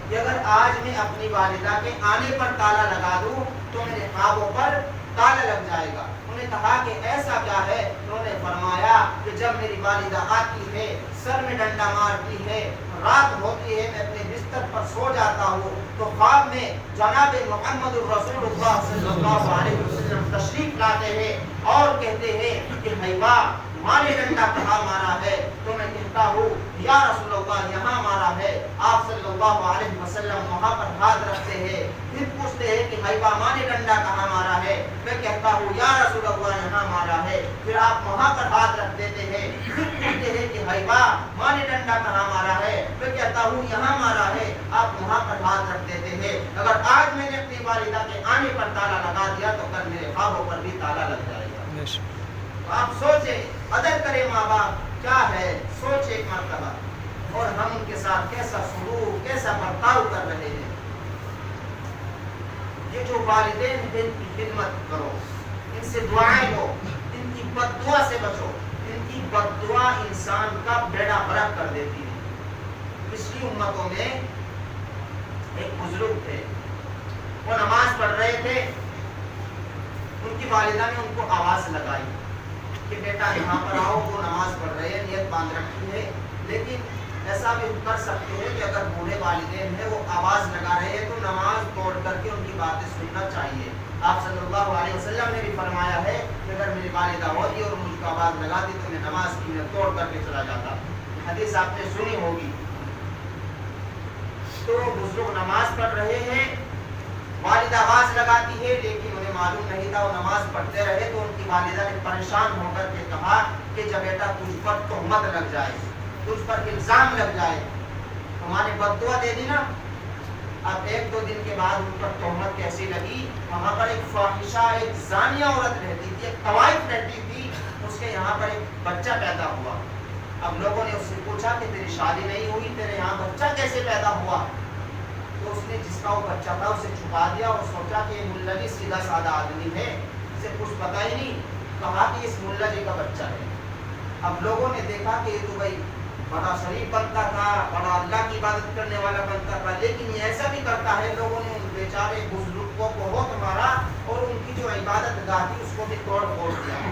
کہ اگر آج میں اپنی والدہ کے آنے پر تالا لگا دوں تو میرے خوابوں پر تالا لگ جائے گا. انہوں نے کہا کہ ایسا کیا ہے؟ انہوں نے فرمایا کہ جب میری والدہ آتی ہے, سر میں ڈنڈا مارتی ہے, رات ہوتی ہے, میں اپنے بستر پر سو جاتا ہوں تو خواب میں جناب محمد رسول اللہ صلی اللہ علیہ وسلم تشریف لاتے ہیں اور کہتے ہیں کہ حیوا ماں نے ڈنڈا کہاں مارا ہے؟ تو میں کہتا ہوں یا رسول اللہ یہاں مارا ہے. آپ صلی اللہ علیہ وسلم وہاں پر ہاتھ رکھتے ہیں. پھر پوچھتے ہیں کہ حیوا ماں نے ڈنڈا کہاں مارا ہے؟ میں کہتا ہوں یا رسول اللہ یہاں مارا ہے. پھر آپ وہاں پر ہاتھ رکھ دیتے ہیں. پھر پوچھتے ہیں کہ حیوا ماں نے ڈنڈا کہاں مارا ہے؟ میں کہتا ہوں یہاں مارا ہے. آپ وہاں پر ہاتھ رکھ دیتے ہیں. اگر آج میں نے اپنی والدہ کے آنے پر تالا لگا دیا تو کل میرے خوابوں پر بھی تالا لگ جائے گا. آپ سوچیں, قدر کرے ماں باپ کیا ہے, سوچ ایک مرتبہ, اور ہم ان کے ساتھ کیسا سلوک کیسا برتاؤ کر رہے ہیں. یہ جو والدین ہیں ان کی خدمت کرو, ان سے دعائیں لو, ان کی بد دعا سے بچو. ان کی بد دعا انسان کا بیڑا غرق کر دیتی ہے. پچھلی امتوں میں ایک بزرگ تھے, وہ نماز پڑھ رہے تھے. ان کی والدہ نے ان کو آواز لگائی کہ بیٹا یہاں پر آؤ. وہ نماز پڑھ رہے ہیں, نیت باندھ رکھی ہے, لیکن ایسا بھی کر سکتے ہیں کہ اگر بوڑھے والدین ہیں وہ آواز لگا رہے ہیں تو نماز توڑ کر کے ان کی باتیں سننا چاہیے. آپ صلی اللہ علیہ وسلم نے بھی فرمایا ہے کہ اگر میری والدہ ہوتی اور مجھ کو آواز لگاتی تو میں نماز کی نیت توڑ کر کے چلا جاتا. حدیث آپ نے سنی ہوگی. تو بزرگ نماز پڑھ رہے ہیں, والدہ آواز لگاتی ہے, لیکن انہیں معلوم نہیں تھا. وہ نماز پڑھتے رہے تو ان کی والدہ نے پریشان ہو کر کے کہا کہ جب بیٹا تجھ پر تہمت لگ جائے, تجھ پر الزام لگ جائے, تمہاری بد دعا دے دی نا. اب ایک دو دن کے بعد ان پر تہمت کیسی لگی. وہاں پر ایک فاحشہ, ایک زانیہ عورت رہتی تھی, ایک طوائف رہتی تھی, اس کے یہاں پر ایک بچہ پیدا ہوا. اب لوگوں نے اس سے پوچھا کہ تیری شادی نہیں ہوئی, تیرے یہاں بچہ کیسے پیدا ہوا؟ تو اس نے جس کا وہ بچہ تھا اسے چھپا دیا اور سوچا کہ یہ ملا جی سیدھا سادہ آدمی ہے, اسے کچھ پتا ہی نہیں. کہا کہ اس ملا جی کا بچہ ہے. اب لوگوں نے دیکھا کہ یہ تو بھائی بڑا شریف بنتا تھا, بڑا اللہ کی عبادت کرنے والا بنتا تھا, لیکن یہ ایسا بھی کرتا ہے. لوگوں نے ان بیچارے بزرگ کو بہت مارا اور ان کی جو عبادت گاہ تھی اس کو بھی توڑ پھوڑ دیا.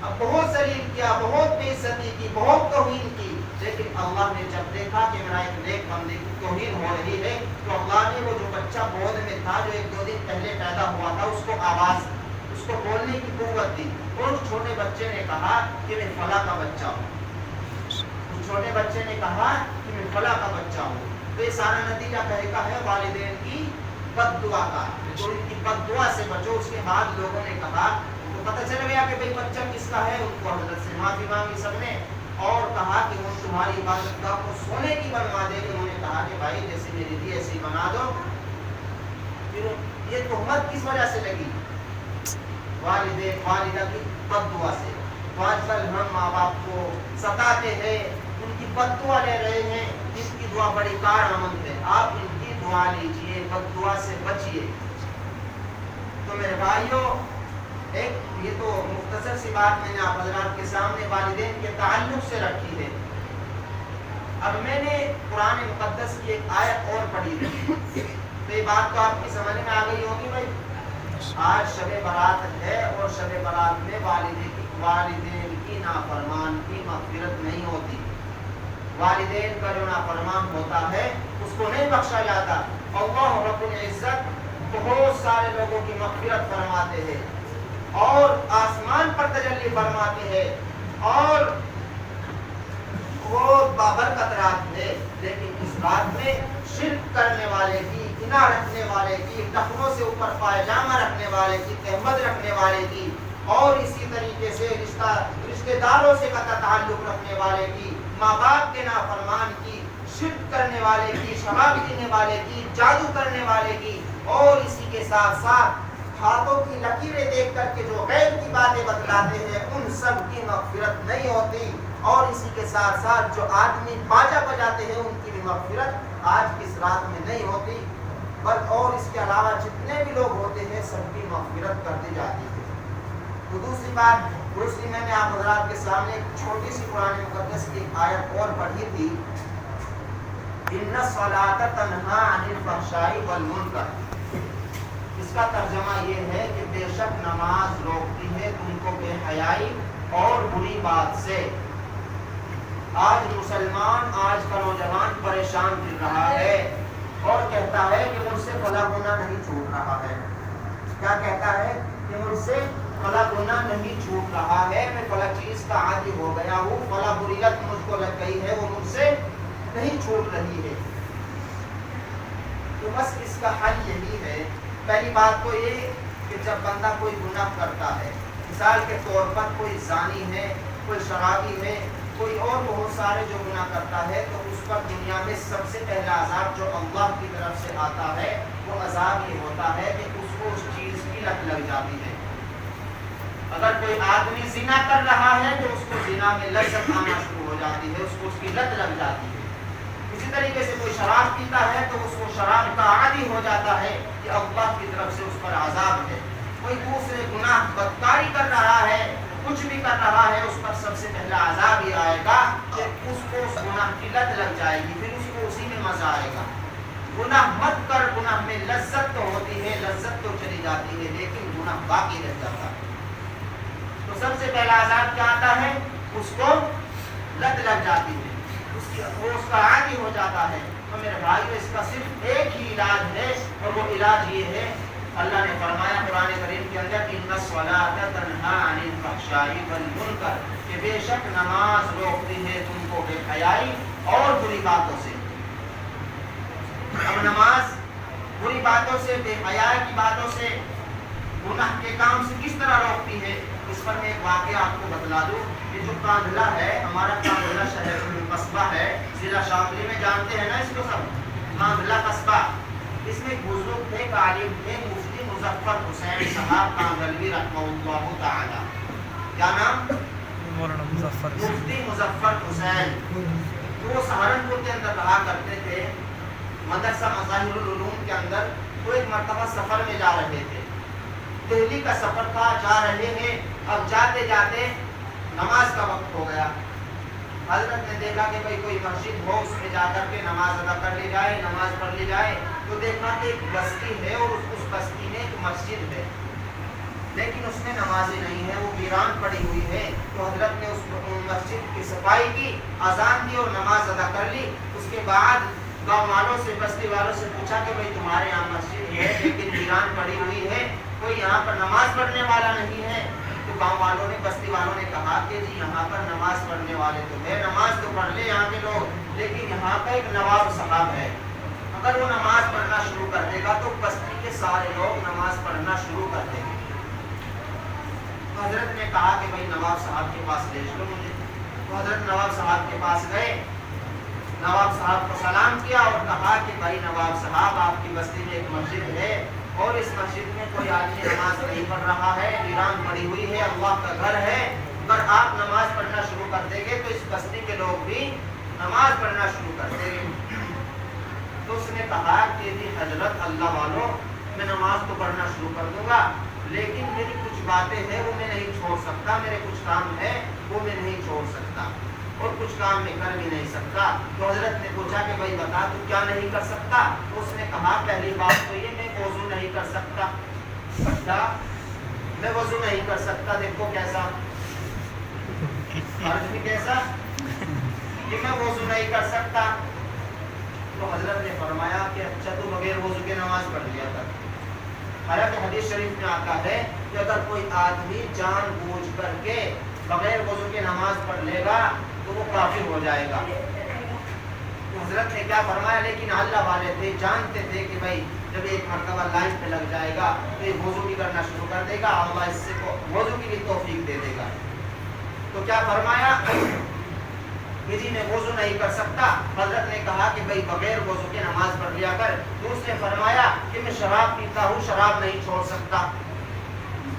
اب بہت ذلیل کیا, بہت بے عزتی کی, بہت توہین کی. لیکن اللہ نے جب دیکھا کہ میرا ایک نیک بندے کی توہین ہو رہی ہے تو اللہ نے وہ جو بچہ گود میں تھا, جو ایک دو دن پہلے پیدا ہوا تھا, اس کو آواز, اس کو بولنے کی قوت دی. اور اس چھوٹے بچے نے کہا کہ میں فلاں کا بچہ ہوں. اس چھوٹے بچے نے کہا کہ میں فلاں کا بچہ ہوں. تو یہ سارا نتیجہ کہے کا ہے والدین کی بد دعا کا. تو ان کی بد دعا سے بچو. اس کے بعد لوگوں نے کہا, تو پتہ چل گیا کہ بھئی بچہ کس کا ہے. ان کو حضرت سے معافی مانگی سب نے اور کہا کہ ہم تمہاری عبادت گاہ کو سونے کی بنوا دیں گے. انہوں نے کہا کہ بھائی جیسے میری دی ایسی بنا دو. پھر یہ تہمت کس وجہ سے لگی؟ والدین والدہ کی بد دعا سے. تو آج کل ہم ماں باپ کو ستاتے ہیں, ان کی بد دعا لے رہے ہیں. جس کی دعا بڑی کارآمد ہے, آپ ان کی دعا لیجئے, بد دعا سے بچیے. تو میرے بھائیوں, ایک یہ تو مختصر سی بات میں نے آپ حضرات کے سامنے والدین کے تعلق سے رکھی ہے. اب میں نے قرآن مقدس کی ایک آیت اور پڑھی تھی, تو یہ بات تو آپ کی سمجھ میں آ گئی ہوگی. بھائی آج شب برات ہے اور شب برات میں والدین کی نافرمان کی مغفرت نہیں ہوتی. والدین کا جو نافرمان ہوتا ہے اس کو نہیں بخشا جاتا. اللہ رب العزت بہت سارے لوگوں کی مغفرت فرماتے ہیں اور آسمان پر تجلی فرماتے ہیں اور وہ بابرکت رات ہے. لیکن اس رات میں شرک کرنے والے کی, گناہ رکھنے والے کی, ٹخنوں سے اوپر پائجامہ رکھنے والے کی, تہمت رکھنے والے کی, اور اسی طریقے سے رشتہ داروں سے قطع تعلق رکھنے والے کی, ماں باپ کے نافرمان کی, شرک کرنے والے کی, شراب پینے والے کی, جادو کرنے والے کی, اور اسی کے ساتھ ساتھ ہاتھوں کی لکیریں دیکھ کر کے جو غیر کی باتیں بتلاتے ہیں, ان سب کی مغفرت نہیں ہوتی. اور اسی کے ساتھ ساتھ جو آدمی باجا بجاتے ہیں ان کی بھی مغفرت آج کی اس رات میں نہیں ہوتی. اور اس کے علاوہ جتنے بھی لوگ ہوتے ہیں سب کی مغفرت کر دی جاتی ہے. تو دوسری میں نے آپ حضرات کے سامنے ایک چھوٹی سی قرآن مقدس کی آیت اور پڑھی تھی, ان الصلاۃ تنہی عن الفحشاء والمنکر. اس کا ترجمہ یہ ہے کہ بے شک نماز روکتی ہے تم کو بے حیائی اور بری بات سے. آج مسلمان, آج کا نوجوان پریشان پھر رہا ہے اور کہتا ہے کہ مجھ سے فلاں گناہ نہیں چھوٹ رہا ہے. کیا کہتا ہے؟ کہ مجھ سے فلاں گناہ نہیں چھوٹ رہا ہے، میں فلاں چیز کا عادی ہو گیا ہوں، فلاں بریت مجھ کو لگ گئی ہے، وہ مجھ سے نہیں چھوٹ رہی ہے. تو بس اس کا حل یہی ہے. پہلی بات تو یہ کہ جب بندہ کوئی گناہ کرتا ہے، مثال کے طور پر کوئی زانی ہے، کوئی شرابی ہے، کوئی اور بہت سارے جو گناہ کرتا ہے، تو اس پر دنیا میں سب سے پہلا عذاب جو اللہ کی طرف سے آتا ہے وہ عذاب یہ ہوتا ہے کہ اس کو اس چیز کی لت لگ جاتی ہے. اگر کوئی آدمی زنا کر رہا ہے تو اس کو زنا میں لذت آنا شروع ہو جاتی ہے، اس کو اس کی لت لگ جاتی ہے. اسی طریقے سے کوئی شراب پیتا ہے تو اس کو شراب کا عادی ہو جاتا ہے کہ اللہ کی طرف سے اس پر عذاب ہے. کوئی دوسرے گناہ بدکاری کر رہا ہے، کچھ بھی کر رہا ہے، اس پر سب سے پہلا عذاب یہ آئے گا کہ اس کو اس گناہ کی لت لگ جائے گی، پھر اس کو اسی میں مزہ آئے گا. گناہ مت کر، گناہ میں لذت تو ہوتی ہے، لذت تو چلی جاتی ہے، لیکن گناہ باقی رہ جاتا ہے. تو سب سے پہلا عذاب کیا آتا ہے؟ اس کو لت لگ جاتی ہے، وہ اس کا عادی ہو جاتا ہے. تو میرے بھائی اس کا صرف ایک ہی علاج ہے، اور وہ علاج یہ ہے، اللہ نے فرمایا قرآن کریم کے اندر ان الصلاۃ تنہی عن الفحشاء والمنکر، کہ بے شک نماز روکتی ہے تم کو بے حیائی اور بری باتوں سے. اب نماز بری باتوں سے، بے حیائی کی باتوں سے، گناہ کے کام سے کس طرح روکتی ہے؟ اس پر میں ایک واقعہ آپ کو بتلا دوں. یہ جو کاندھلا ہے، ہمارا کاندھلا شہر قصبہ ہے، ضلع شاملی میں، جانتے ہیں نا اس کو سب، کاندھلا قصبہ. اس میں بزرگ تھے، عالم تھے، مفتی مظفر حسین صاحب کاندھلوی رحمہ اللہ تعالی. کیا نام؟ مولانا مظفر، مفتی مظفر حسین. وہ سہارنپور کے اندر رہا کرتے تھے، مدرسہ مظاہر العلوم کے اندر. وہ ایک مرتبہ سفر میں جا رہے تھے، دہلی کا سفر تھا، جا رہے ہیں. اب جاتے جاتے نماز کا وقت ہو گیا. حضرت نے دیکھا کہ بھئی کوئی مسجد ہو، اس میں جا کر کے نماز ادا کر لی جائے، نماز پڑھ لی جائے. تو دیکھا کہ ایک بستی ہے اور اس بستی میں ایک مسجد ہے، لیکن اس میں نمازیں نہیں ہیں، وہ ویران پڑی ہوئی ہے. تو حضرت نے اس مسجد کی صفائی کی، اذان دی اور نماز ادا کر لی. اس کے بعد گاؤں والوں سے، بستی والوں سے پوچھا کہ بھئی تمہارے یہاں مسجد ہے لیکن ویران پڑی ہوئی ہے، کوئی یہاں پر نماز پڑھنے والا نہیں ہے؟ تو گاؤں والوں نے، بستی والوں نے کہا کہ جی یہاں پر نماز پڑھنے والے تو ہے، نماز تو پڑھ لے یہاں کے لوگ، لیکن یہاں کا ایک نواب صاحب ہے، اگر وہ نماز پڑھنا شروع کر دے گا تو بستی کے سارے لوگ نماز پڑھنا شروع کر دیں گے. تو حضرت نے کہا کہ بھئی نواب صاحب کے پاس بھیج لو مجھے. تو حضرت نواب صاحب کے پاس گئے، نواب صاحب کو سلام کیا اور کہا کہ بھائی نواب صاحب، آپ کی بستی میں ایک مسجد ہے اور اس مسجد میں کوئی آدمی نماز نہیں پڑھ رہا ہے، ویران پڑی ہوئی ہے، اللہ کا گھر ہے. اگر آپ نماز پڑھنا شروع کر دیں گے تو اس بستی کے لوگ بھی نماز پڑھنا شروع کر دیں گے. تو اس نے کہا کہ جی حضرت، اللہ والوں، میں نماز تو پڑھنا شروع کر دوں گا، لیکن میری کچھ باتیں ہیں وہ میں نہیں چھوڑ سکتا، میرے کچھ کام ہیں وہ میں نہیں چھوڑ سکتا، اور کچھ کام میں کر بھی نہیں سکتا. تو حضرت نے پوچھا کہ بھائی بتا تو کیا نہیں کر سکتا؟ تو اس نے کہا پہلی بات تو یہ، میں وضو نہیں کر سکتا. اچھا، میں وضو نہیں کر سکتا. دیکھو کیسا فرض بھی کیسا کہ میں وضو نہیں کر سکتا. تو حضرت نے فرمایا کہ اچھا تو بغیر وضو کے نماز پڑھ لیا کر. حالانکہ حدیث شریف میں آتا ہے کہ اگر کوئی آدمی جان بوجھ کر کے بغیر وضو کے نماز پڑھ لے گا تو وہ کافر ہو جائے گا. تو حضرت نے کیا فرمایا، لیکن اللہ والے تھے، جانتے تھے کہ بھائی جب ایک مرتبہ لائن پہ لگ جائے گا تو یہ وضو بھی کرنا شروع کر دے گا، اللہ اس سے وضو کی بھی توفیق دے دے گا. تو کیا فرمایا کہ جی میں وضو نہیں کر سکتا. حضرت نے کہا کہ بھئی بغیر وضو کے نماز پڑھ لیا کر. دوسرے فرمایا کہ میں شراب پیتا ہوں، شراب نہیں چھوڑ سکتا.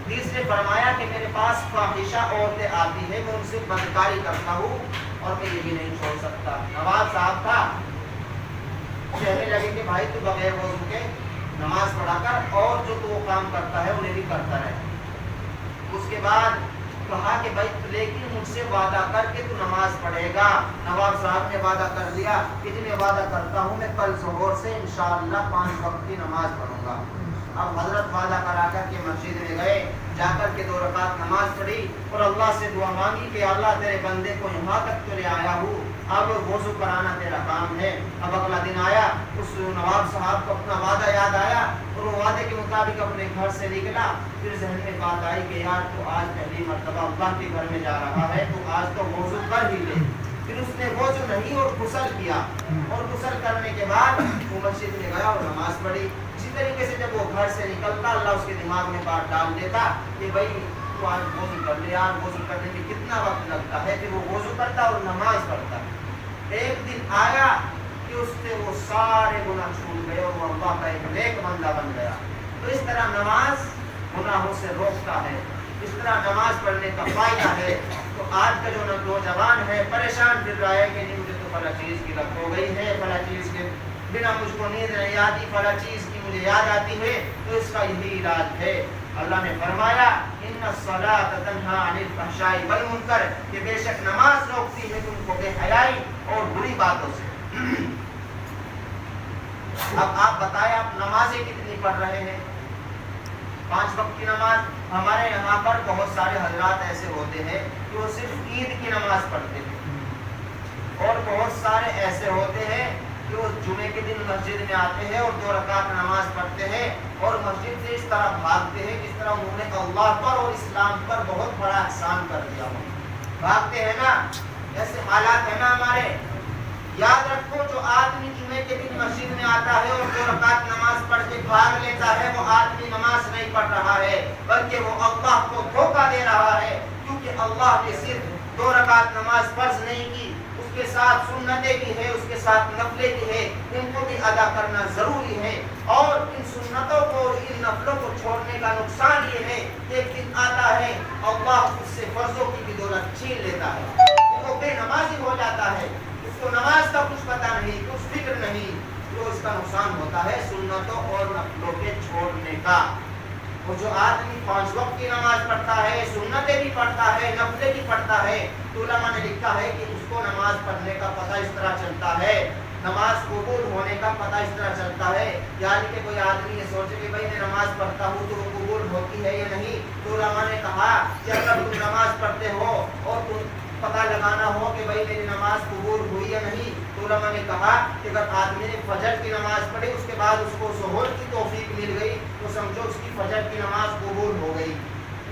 تیسرے فرمایا کہ میرے پاس فاحشہ عورتیں آتی ہیں، میں ان سے بدکاری کرتا ہوں اور میں یہ بھی نہیں چھوڑ سکتا. نواب صاحب تھا، کہنے لگے کہ بھائی تو بغیر وضو کے نماز پڑھا کر اور جو تو وہ کام کرتا ہے انہیں بھی کرتا رہے. اس کے بعد کہا کہ بھائی لیکن مجھ سے وعدہ کر کے تو نماز پڑھے گا. نواب صاحب نے وعدہ کر لیا کہ جی میں وعدہ کرتا ہوں میں کل ظہر سے انشاءاللہ 5 وقت کی نماز پڑھوں گا. اب حضرت وعدہ کرا کر کے مسجد میں گئے، جا کر کے 2 رکعت نماز پڑھی اور اللہ سے دعا مانگی کہ اللہ تیرے بندے کو یہاں تک تو لے آیا ہوں اب وضو کرانا تیرا کام ہے. اب اگلا دن آیا, اس نواب صاحب کو اپنا وعدہ یاد آیا اور وہ وعدے کے مطابق اپنے گھر سے نکلا. پھر ذہن میں بات آئی کہ یار تو آج پہلی مرتبہ اللہ کے گھر میں جا رہا ہے تو آج تو وضو کر ہی لے. پھر اس نے وضو نہیں اور غسل کیا, اور غسل کرنے کے بعد وہ مسجد میں گیا اور نماز پڑھی. اسی طریقے سے جب وہ گھر سے نکلتا اللہ اس کے دماغ میں بات ڈال دیتا کہ بھائی تو آج وضو کر لے یار, وضو کرنے میں کتنا وقت لگتا ہے. پھر وہ وضو کرتا اور نماز پڑھتا. ایک دن آیا کہ اس سے وہ سارے گناہ چھوٹ گئے اور وہ اللہ کا ایک نیک بندہ بن گیا. تو اس طرح نماز گناہوں سے روکتا ہے, اس طرح نماز پڑھنے کا فائدہ ہے. تو آج کا جو نوجوان ہے پریشان پھر رہا ہے کہ نہیں مجھے تو فلاں چیز کی لت ہو گئی ہے, فلاں چیز کے بنا مجھ کو نیند نہیں آتی, فلاں چیز کی مجھے یاد آتی ہے. تو اس کا یہی علاج ہے. اللہ نے فرمایا ان الصلاۃ تنہی عن الفحشاء والمنکر, کہ بے شک نماز روکتی ہے تم کو بے حیائی اور بری باتوں سے. اب آپ بتائیں آپ نمازیں کتنی پڑھ رہے ہیں؟ 5 وقت کی نماز. ہمارے یہاں پر بہت سارے حضرات ایسے ہوتے ہیں کہ وہ صرف عید کی نماز پڑھتے ہیں, اور بہت سارے ایسے ہوتے ہیں کہ وہ جمعے کے دن مسجد میں آتے ہیں اور 2 رکعت نماز پڑھتے ہیں اور مسجد سے اس طرح بھاگتے ہیں جس طرح انہوں نے اللہ پر اور اسلام پر بہت بڑا احسان کر دیا ہو. بھاگتے ہیں نا, ایسے حالات ہیں نا ہمارے. یاد رکھو جو آدمی جمعے کے دن مسجد میں آتا ہے اور 2 رکعت نماز پڑھ کے بھاگ لیتا ہے وہ آدمی نماز نہیں پڑھ رہا ہے بلکہ وہ اللہ کو دھوکہ دے رہا ہے. کیونکہ اللہ نے صرف 2 رکعت نماز فرض نہیں کی, اس کے ساتھ سنتیں بھی ہے, اس کے ساتھ نفلیں بھی ہے, ان کو بھی ادا کرنا ضروری ہے. اور ان سنتوں کو ان نفلوں کو چھوڑنے کا نقصان یہ ہے کہ ایک دن آتا ہے اللہ اس سے فرضوں کی بھی دولت چھین لیتا ہے, وہ بے نمازی ہو جاتا ہے, اس کو نماز کا کچھ پتہ نہیں, کچھ فکر نہیں. تو اس کا نقصان ہوتا ہے سنتوں اور نفلوں کے چھوڑنے کا. اور جو آدمی 5 وقت کی نماز پڑھتا ہے, سنتیں بھی پڑھتا ہے, نفلیں بھی پڑھتا ہے, تو علماء نے لکھا ہے کہ اس کو نماز پڑھنے کا پتہ اس طرح چلتا ہے, نماز قبول ہونے کا پتہ اس طرح چلتا ہے. یعنی کہ کوئی آدمی یہ سوچے کہ بھائی میں نماز پڑھتا ہوں تو وہ قبول ہوتی ہے یا نہیں. تو علماء نے کہا کہ اگر تم نماز پڑھتے ہو اور تم پتہ لگانا ہو کہ بھائی میری نماز قبول ہوئی یا نہیں, تو علماء نے کہا کہ اگر آدمی نے فجر کی نماز پڑھی اس کے بعد اس کو سحور کی توفیق مل گئی تو سمجھو اس کی فجر کی نماز قبول ہو گئی.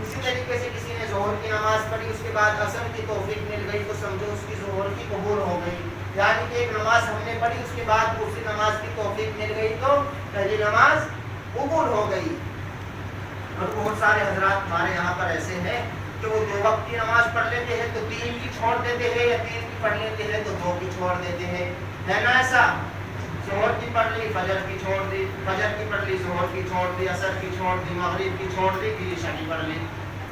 اسی طریقے سے کسی نے ظہر کی نماز پڑھی اس کے بعد عصر کی توفیق مل گئی تو سمجھو اس کی ظہر کی قبول ہو گئی. یعنی کہ ایک نماز ہم نے پڑھی اس کے بعد دوسری نماز کی توفیق مل گئی تو پہلی نماز قبول ہو گئی. اور بہت سارے حضرات ہمارے یہاں پر ایسے ہیں کہ وہ 2 وقت کی نماز پڑھ لیتے ہیں تو 3 کی چھوڑ دیتے ہیں, یا 3 کی پڑھ لیتے ہیں تو 2 کی چھوڑ دیتے ہیں. ہے نا ایسا؟ ظہر کی پڑھ لی, فجر کی چھوڑ دی, فجر کی پڑھ لی, ظہر کی چھوڑ دی, عصر کی چھوڑ دی, مغرب کی چھوڑ دی, پھر عشاء کی پڑھ لی.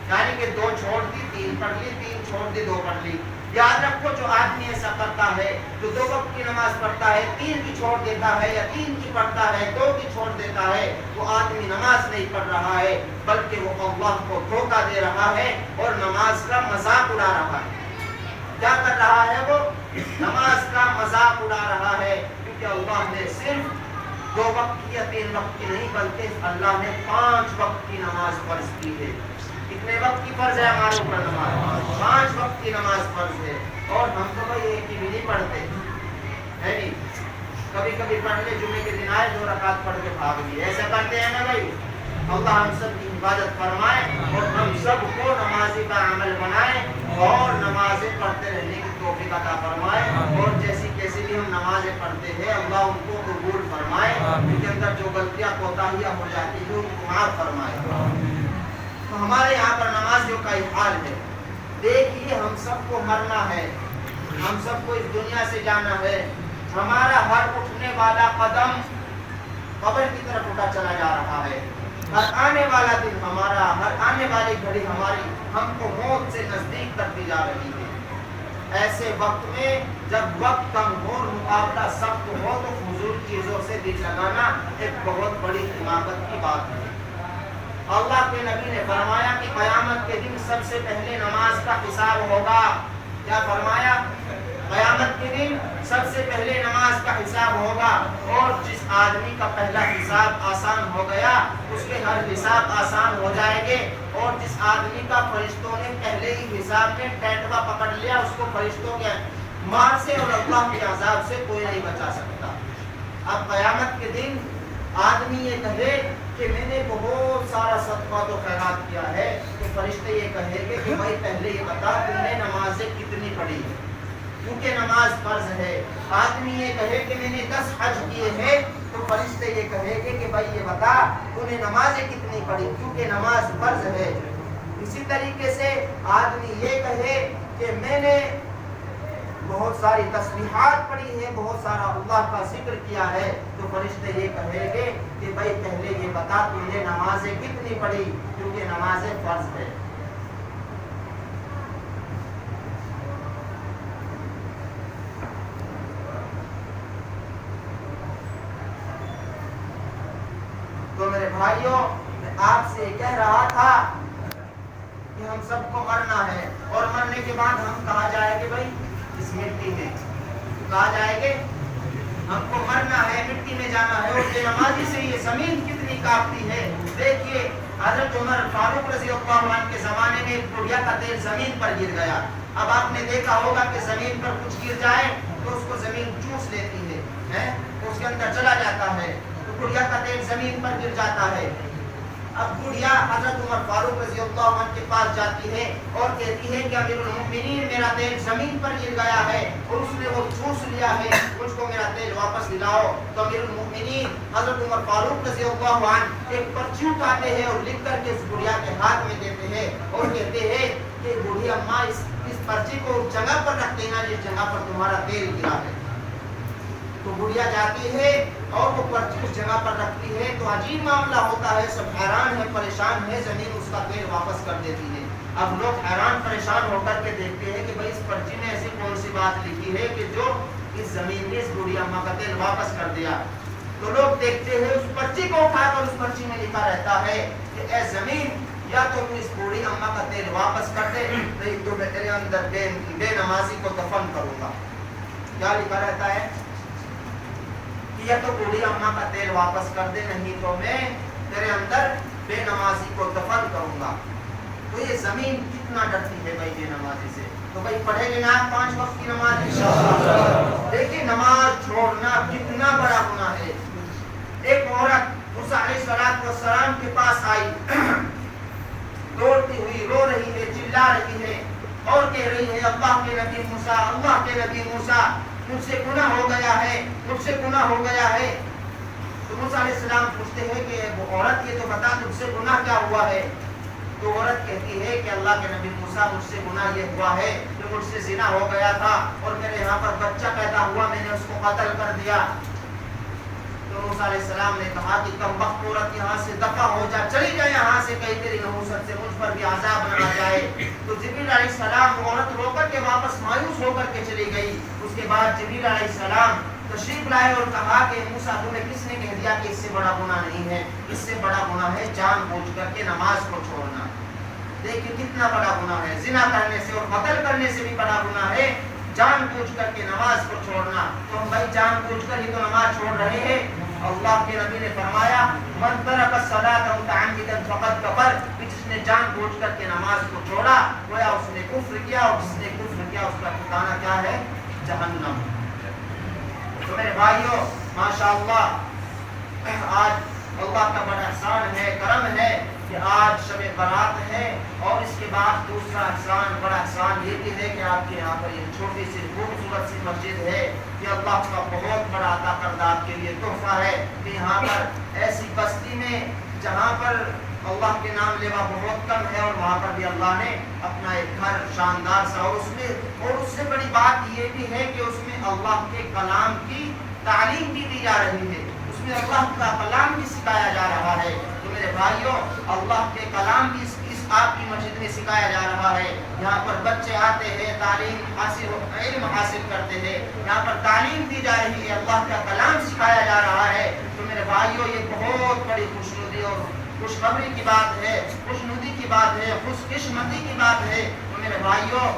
یعنی کہ 2 چھوڑ دی, 3 پڑھ لی, 3 چھوڑ دی, 2 پڑھ لی. یاد رکھو جو آدمی ایسا کرتا ہے جو 2 وقت کی نماز پڑھتا ہے 3 کی چھوڑ دیتا ہے, یا 3 کی پڑھتا ہے 2 کی چھوڑ دیتا ہے, وہ آدمی نماز نہیں پڑھ رہا ہے بلکہ وہ اللہ کو دھوکہ دے رہا ہے اور نماز کا مذاق اڑا رہا ہے. کیا کر رہا ہے وہ؟ نماز کا مذاق اڑا رہا ہے. کیونکہ اللہ نے صرف 2 وقت کی یا 3 وقت کی نہیں بلکہ اللہ نے 5 وقت کی نماز فرض کی ہے. کتنے وقت کی فرض ہے ہمارے اوپر نماز؟ 5 وقت کی نماز فرض ہے. اور ہم تو بھائی ایک کی بھی نہیں پڑھتے ہے نہیں, کبھی کبھی پڑھ لے, جمعے کے دن آئے 2 رکعت پڑھ کے بھاگ لیے, ایسا کرتے ہیں نا بھائی. اللہ ہم سب کی حفاظت فرمائے اور ہم سب کو نمازی کا عمل بنائے اور نمازیں پڑھتے رہنے کی توفیق عطا فرمائے. اور کیسی بھی ہم نمازیں پڑھتے ہیں اللہ ان کو قبول فرمائے, ان کے اندر جو غلطیاں کوتاہیاں ہو جاتی ہیں ان کو معاف فرمائے. تو ہمارے یہاں پر نمازیوں کا حال ہے. دیکھیے ہم سب کو مرنا ہے, ہم سب کو اس دنیا سے جانا ہے. ہمارا ہر اٹھنے والا قدم قبر کی طرف اٹھا چلا جا رہا ہے. ہر آنے والا دن ہمارا, ہر آنے والی گھڑی ہماری ہم کو موت سے نزدیک کرتی جا رہی ہے. ایسے وقت میں جب وقت کم ہو, مقابلہ سخت ہو, تو فضول چیزوں سے دل لگانا ایک بہت بڑی حماقت کی بات ہے. اللہ کے نبی نے فرمایا کہ قیامت کے دن سب سے پہلے نماز کا حساب ہوگا. کیا فرمایا؟ قیامت کے دن سب سے پہلے نماز کا حساب ہوگا. اور جس آدمی کا پہلا حساب آسان ہو گیا اس کے ہر حساب آسان ہو جائیں گے. اور جس آدمی کا فرشتوں نے پہلے ہی حساب میں ٹیٹوا پکڑ لیا اس کو فرشتوں کے مار سے اور اللہ کے عذاب سے کوئی نہیں بچا سکتا۔ اب قیامت کے دن آدمی یہ کہے کہ میں نے بہت سارا صدقہ تو خیرات کیا ہے، تو فرشتے یہ کہیں گے کہ بھائی پہلے یہ بتا تم نے نمازیں کتنی پڑھی ہے، کیونکہ نماز فرض ہے۔ آدمی یہ کہے کہ میں نے 10 حج کیے ہیں، تو فرشتے یہ کہیں گے کہ بھائی یہ بتا تو نے نمازیں کتنی پڑھی، کیونکہ نماز فرض ہے۔ اسی طریقے سے آدمی یہ کہے کہ میں نے بہت ساری تسبیحات پڑھی ہے، بہت سارا اللہ کا ذکر کیا ہے، تو فرشتے یہ کہیں گے کہ بھائی پہلے یہ بتا تم نے نمازیں کتنی پڑھی، کیونکہ نمازیں فرض ہے۔ تو میرے بھائیوں، میں آپ سے کہہ رہا تھا کہ ہم سب کو مرنا ہے، اور مرنے کے بعد ہم کہاں جائیں گے بھائی؟ اس مٹی میں کہا جائے گے ہم کو مرنا ہے، مٹی میں جانا ہے۔ اور بے نمازی سے یہ زمین کتنی کاپتی ہے۔ دیکھیے حضرت عمر فاروق رضی اللہ عنہ کے زمانے میں ایک پڑیا کا تیل زمین پر گر گیا۔ اب آپ نے دیکھا ہوگا کہ زمین پر کچھ گر جائے تو اس کو زمین چوس لیتی ہے، اس کے اندر چلا جاتا ہے، تو پڑیا کا تیل زمین پر گر جاتا ہے۔ اب بڑھیا حضرت عمر فاروق رضی اللہ عنہ کے پاس جاتی ہے اور کہتی ہے کہ امیر المؤمنین میرا تیل زمین پر گر گیا ہے اور اس نے وہ چوس لیا ہے، مجھ کو میرا تیل واپس دلاؤ۔ تو امیر المؤمنین حضرت عمر فاروق رضی اللہ عنہ ایک پرچی اٹھاتے ہیں اور لکھ کر کے اس بڑھیا کے ہاتھ میں دیتے ہیں اور کہتے ہیں کہ بوڑھی اماں اس پرچی کو اس جگہ پر رکھ دینا جس جگہ پر تمہارا تیل گرا ہے۔ تو بڑھیا جاتی ہے اور وہ پرچی اس جگہ پر رکھتی ہے، تو عجیب معاملہ ہوتا ہے، سب حیران ہے، پریشان ہے، زمین اس کا تیل واپس کر دیتی ہے۔ اب لوگ حیران پریشان ہو کر کے دیکھتے ہیں کہ بھائی اس پرچی میں ایسی کون سی بات لکھی ہے کہ جو اس زمین نے اس بوڑھی اماں کا تیل واپس کر دیا۔ تو لوگ دیکھتے ہیں اس پرچی کو اٹھا کر اس پرچی میں لکھا رہتا ہے کہ اے زمین یا تو اس بوڑھی اماں کا تیل واپس کر دے، نہیں تو میں تیرے اندر بے نمازی کو دفن کروں گا۔ کیا لکھا رہتا ہے؟ یا تو بوڑھی اماں کا تیل واپس کر دے، نہیں تو میں تیرے اندر بے نمازی کو دفن کروں گا۔ تو یہ زمین کتنا ڈرتی ہے بھائی بے نمازی سے۔ تو بھائی پڑھیں گے نا 5 وقت کی نماز انشاءاللہ۔ دیکھیں نماز چھوڑنا کتنا بڑا گناہ ہے۔ ایک عورت موسیٰ علیہ السلام کے پاس آئی، دوڑتی ہوئی رو رہی ہے، چلا رہی ہے اور کہہ رہی ہے اللہ کے نبی موسیٰ، اللہ کے نبی موسیٰ مجھ سے گناہ ہو گیا ہے، مجھ سے گناہ ہو گیا ہے۔ تو موسیٰ علیہ السلام پوچھتے ہیں کہ وہ عورت یہ تو بتا تجھ سے گناہ کیا ہوا ہے؟ تو عورت کہتی ہے کہ اللہ کے نبی موسیٰ مجھ سے گناہ یہ ہوا ہے کہ مجھ سے زنا ہو گیا تھا اور میرے یہاں پر بچہ پیدا ہوا، میں نے اس کو قتل کر دیا۔ تو موسیٰ علیہ السلام نے کہا کہ کم وقت عورت یہاں سے دفع ہو جا، چلی جائے یہاں سے، کہیں تیری نحوست سے مجھ پر بھی عذاب نہ آ جائے۔ تو جبریل علیہ السلام عورت رو کر کے واپس مایوس ہو کر کے چلی گئی۔ اس کے بعد جبریل علیہ السلام تشریف لائے اور کہا کہ موسیٰ تمہیں کس نے کہہ دیا کہ اس سے بڑا گناہ نہیں ہے؟ اس سے بڑا گناہ ہے جان بوجھ کر کے نماز کو چھوڑنا۔ دیکھیں کتنا بڑا گناہ ہے، زنا کرنے سے اور قتل کرنے سے بھی بڑا گناہ ہے جان بوجھ کر کے نماز کو چھوڑنا۔ تو ہم بھائی جان بوجھ کر ہی تو نماز چھوڑ رہے ہیں۔ اللہ کے نبی نے فرمایا من ترک الصلاۃ متعمدا فقد کفر، جس نے جان بوجھ کر کے نماز کو چھوڑا گویا اس نے کفر کیا، اور جس نے کفر کیا اس کا ٹھکانہ کیا ہے؟ جہنم۔ تو میرے بھائیوں ماشاءاللہ آج اللہ کا بڑا احسان ہے، کرم ہے کہ آج شب برات ہے، اور اس کے بعد دوسرا احسان، بڑا احسان یہ بھی ہے کہ آپ کے یہاں پر یہ چھوٹی سی خوبصورت سی مسجد ہے، یہ اللہ کا بہت بڑا عطا کردہ آپ کے لیے تحفہ ہے کہ یہاں پر ایسی بستی میں جہاں پر اللہ کے نام لیوا بہت کم ہے، اور وہاں پر بھی اللہ نے اپنا ایک گھر شاندار سا، اور اس سے بڑی بات یہ بھی ہے کہ اس میں اللہ کے کلام کی تعلیم بھی دی جا رہی ہے، اس میں اللہ کا کلام بھی سکھایا جا رہا ہے۔ تو میرے بھائیوں اللہ کے کلام بھی اس آپ کی مسجد میں سکھایا جا رہا ہے۔ یہاں پر بچے آتے ہیں، تعلیم علم حاصل کرتے ہیں، یہاں پر تعلیم دی جا رہی ہے، اللہ کا کلام سکھایا جا رہا ہے۔ تو میرے بھائیوں یہ بہت بڑی خوشنودی اور خوشخبری کی بات ہے، خوشنودی کی بات ہے، خوش قسمتی کی بات ہے۔ تو میرے بھائیوں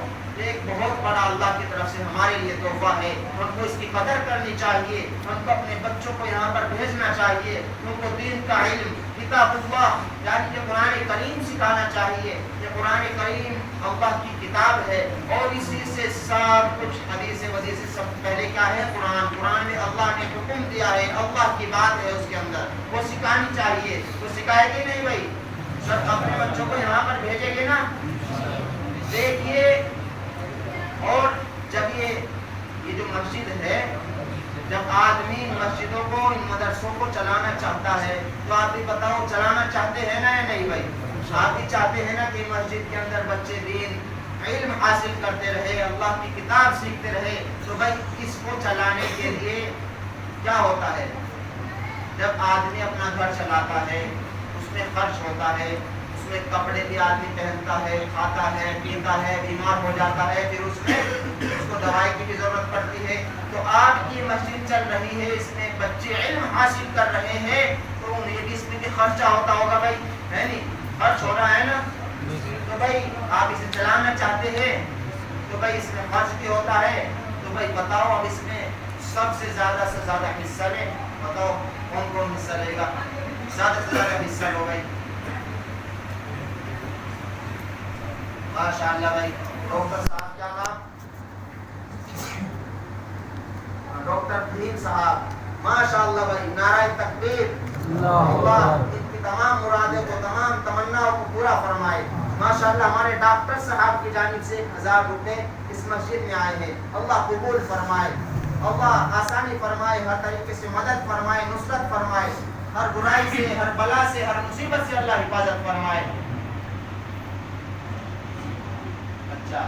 ایک بہت بڑا اللہ کی طرف سے ہمارے لیے تحفہ ہے، ہم کو اس کی قدر کرنی چاہیے، ہم کو اپنے بچوں کو یہاں پر بھیجنا چاہیے، ان کو دین کا علم، کتاب اللہ یعنی کہ قرآن کریم سکھانا چاہیے۔ یہ قرآن کریم اللہ کی کتاب ہے اور اسی سے سب کچھ حدیث وحدیث سب پہلے کیا ہے قرآن میں اللہ نے حکم دیا ہے، اللہ کی بات ہے اس کے اندر، وہ سکھانی چاہیے، وہ سکھائے گی نہیں بھائی؟ سب اپنے بچوں کو یہاں پر بھیجے گے نا؟ دیکھیے، اور جب یہ جو مسجد ہے، جب آدمی مسجدوں کو ان مدرسوں کو چلانا چاہتا ہے تو آپ بھی بتاؤ چلانا چاہتے ہیں نا یا نہیں بھائی؟ آپ بھی چاہتے ہیں نا کہ مسجد کے اندر بچے دین علم حاصل کرتے رہے، اللہ کی کتاب سیکھتے رہے، تو بھائی اس کو چلانے کے لیے کیا ہوتا ہے؟ جب آدمی اپنا گھر چلاتا ہے اس میں خرچ ہوتا ہے، اس میں کپڑے بھی آدمی پہنتا ہے، کھاتا ہے، پیتا ہے، بیمار ہو جاتا ہے، پھر اس میں اس کو دوائی کی بھی ضرورت پڑتی ہے۔ تو آپ کی مسجد چل رہی ہے، اس میں بچے علم حاصل کر رہے ہیں، تو یہ بھی اس میں بھی خرچہ ہوتا ہوگا بھائی، ہے نہیں؟ خرچ ہو رہا ہے نا؟ تو بھائی آپ اسے چلانا چاہتے ہیں تو بھائی اس میں خرچ بھی ہوتا ہے، تو بھائی بتاؤ اب اس میں سب سے زیادہ حصہ لیں، بتاؤ کون کون حصہ لے گا؟ زیادہ سے زیادہ حصہ لو بھائی۔ ماشاء اللہ بھائی، ڈاکٹر صاحب کیا نام؟ ڈاکٹر بھیم صاحب، ماشاء اللہ بھائی، نعرہ تکبیر! اللہ ان کی تمام مرادیں کو، تمام تمناؤں کو پورا فرمائے۔ ماشاء اللہ ہمارے ڈاکٹر صاحب کی جانب سے 1000 روپے اس مسجد میں آئے ہیں، اللہ قبول فرمائے، اللہ آسانی فرمائے، ہر طریقے سے مدد فرمائے، نصرت فرمائے، ہر برائی سے، ہر بلا سے، ہر مصیبت سے اللہ حفاظت فرمائے۔ اچھا،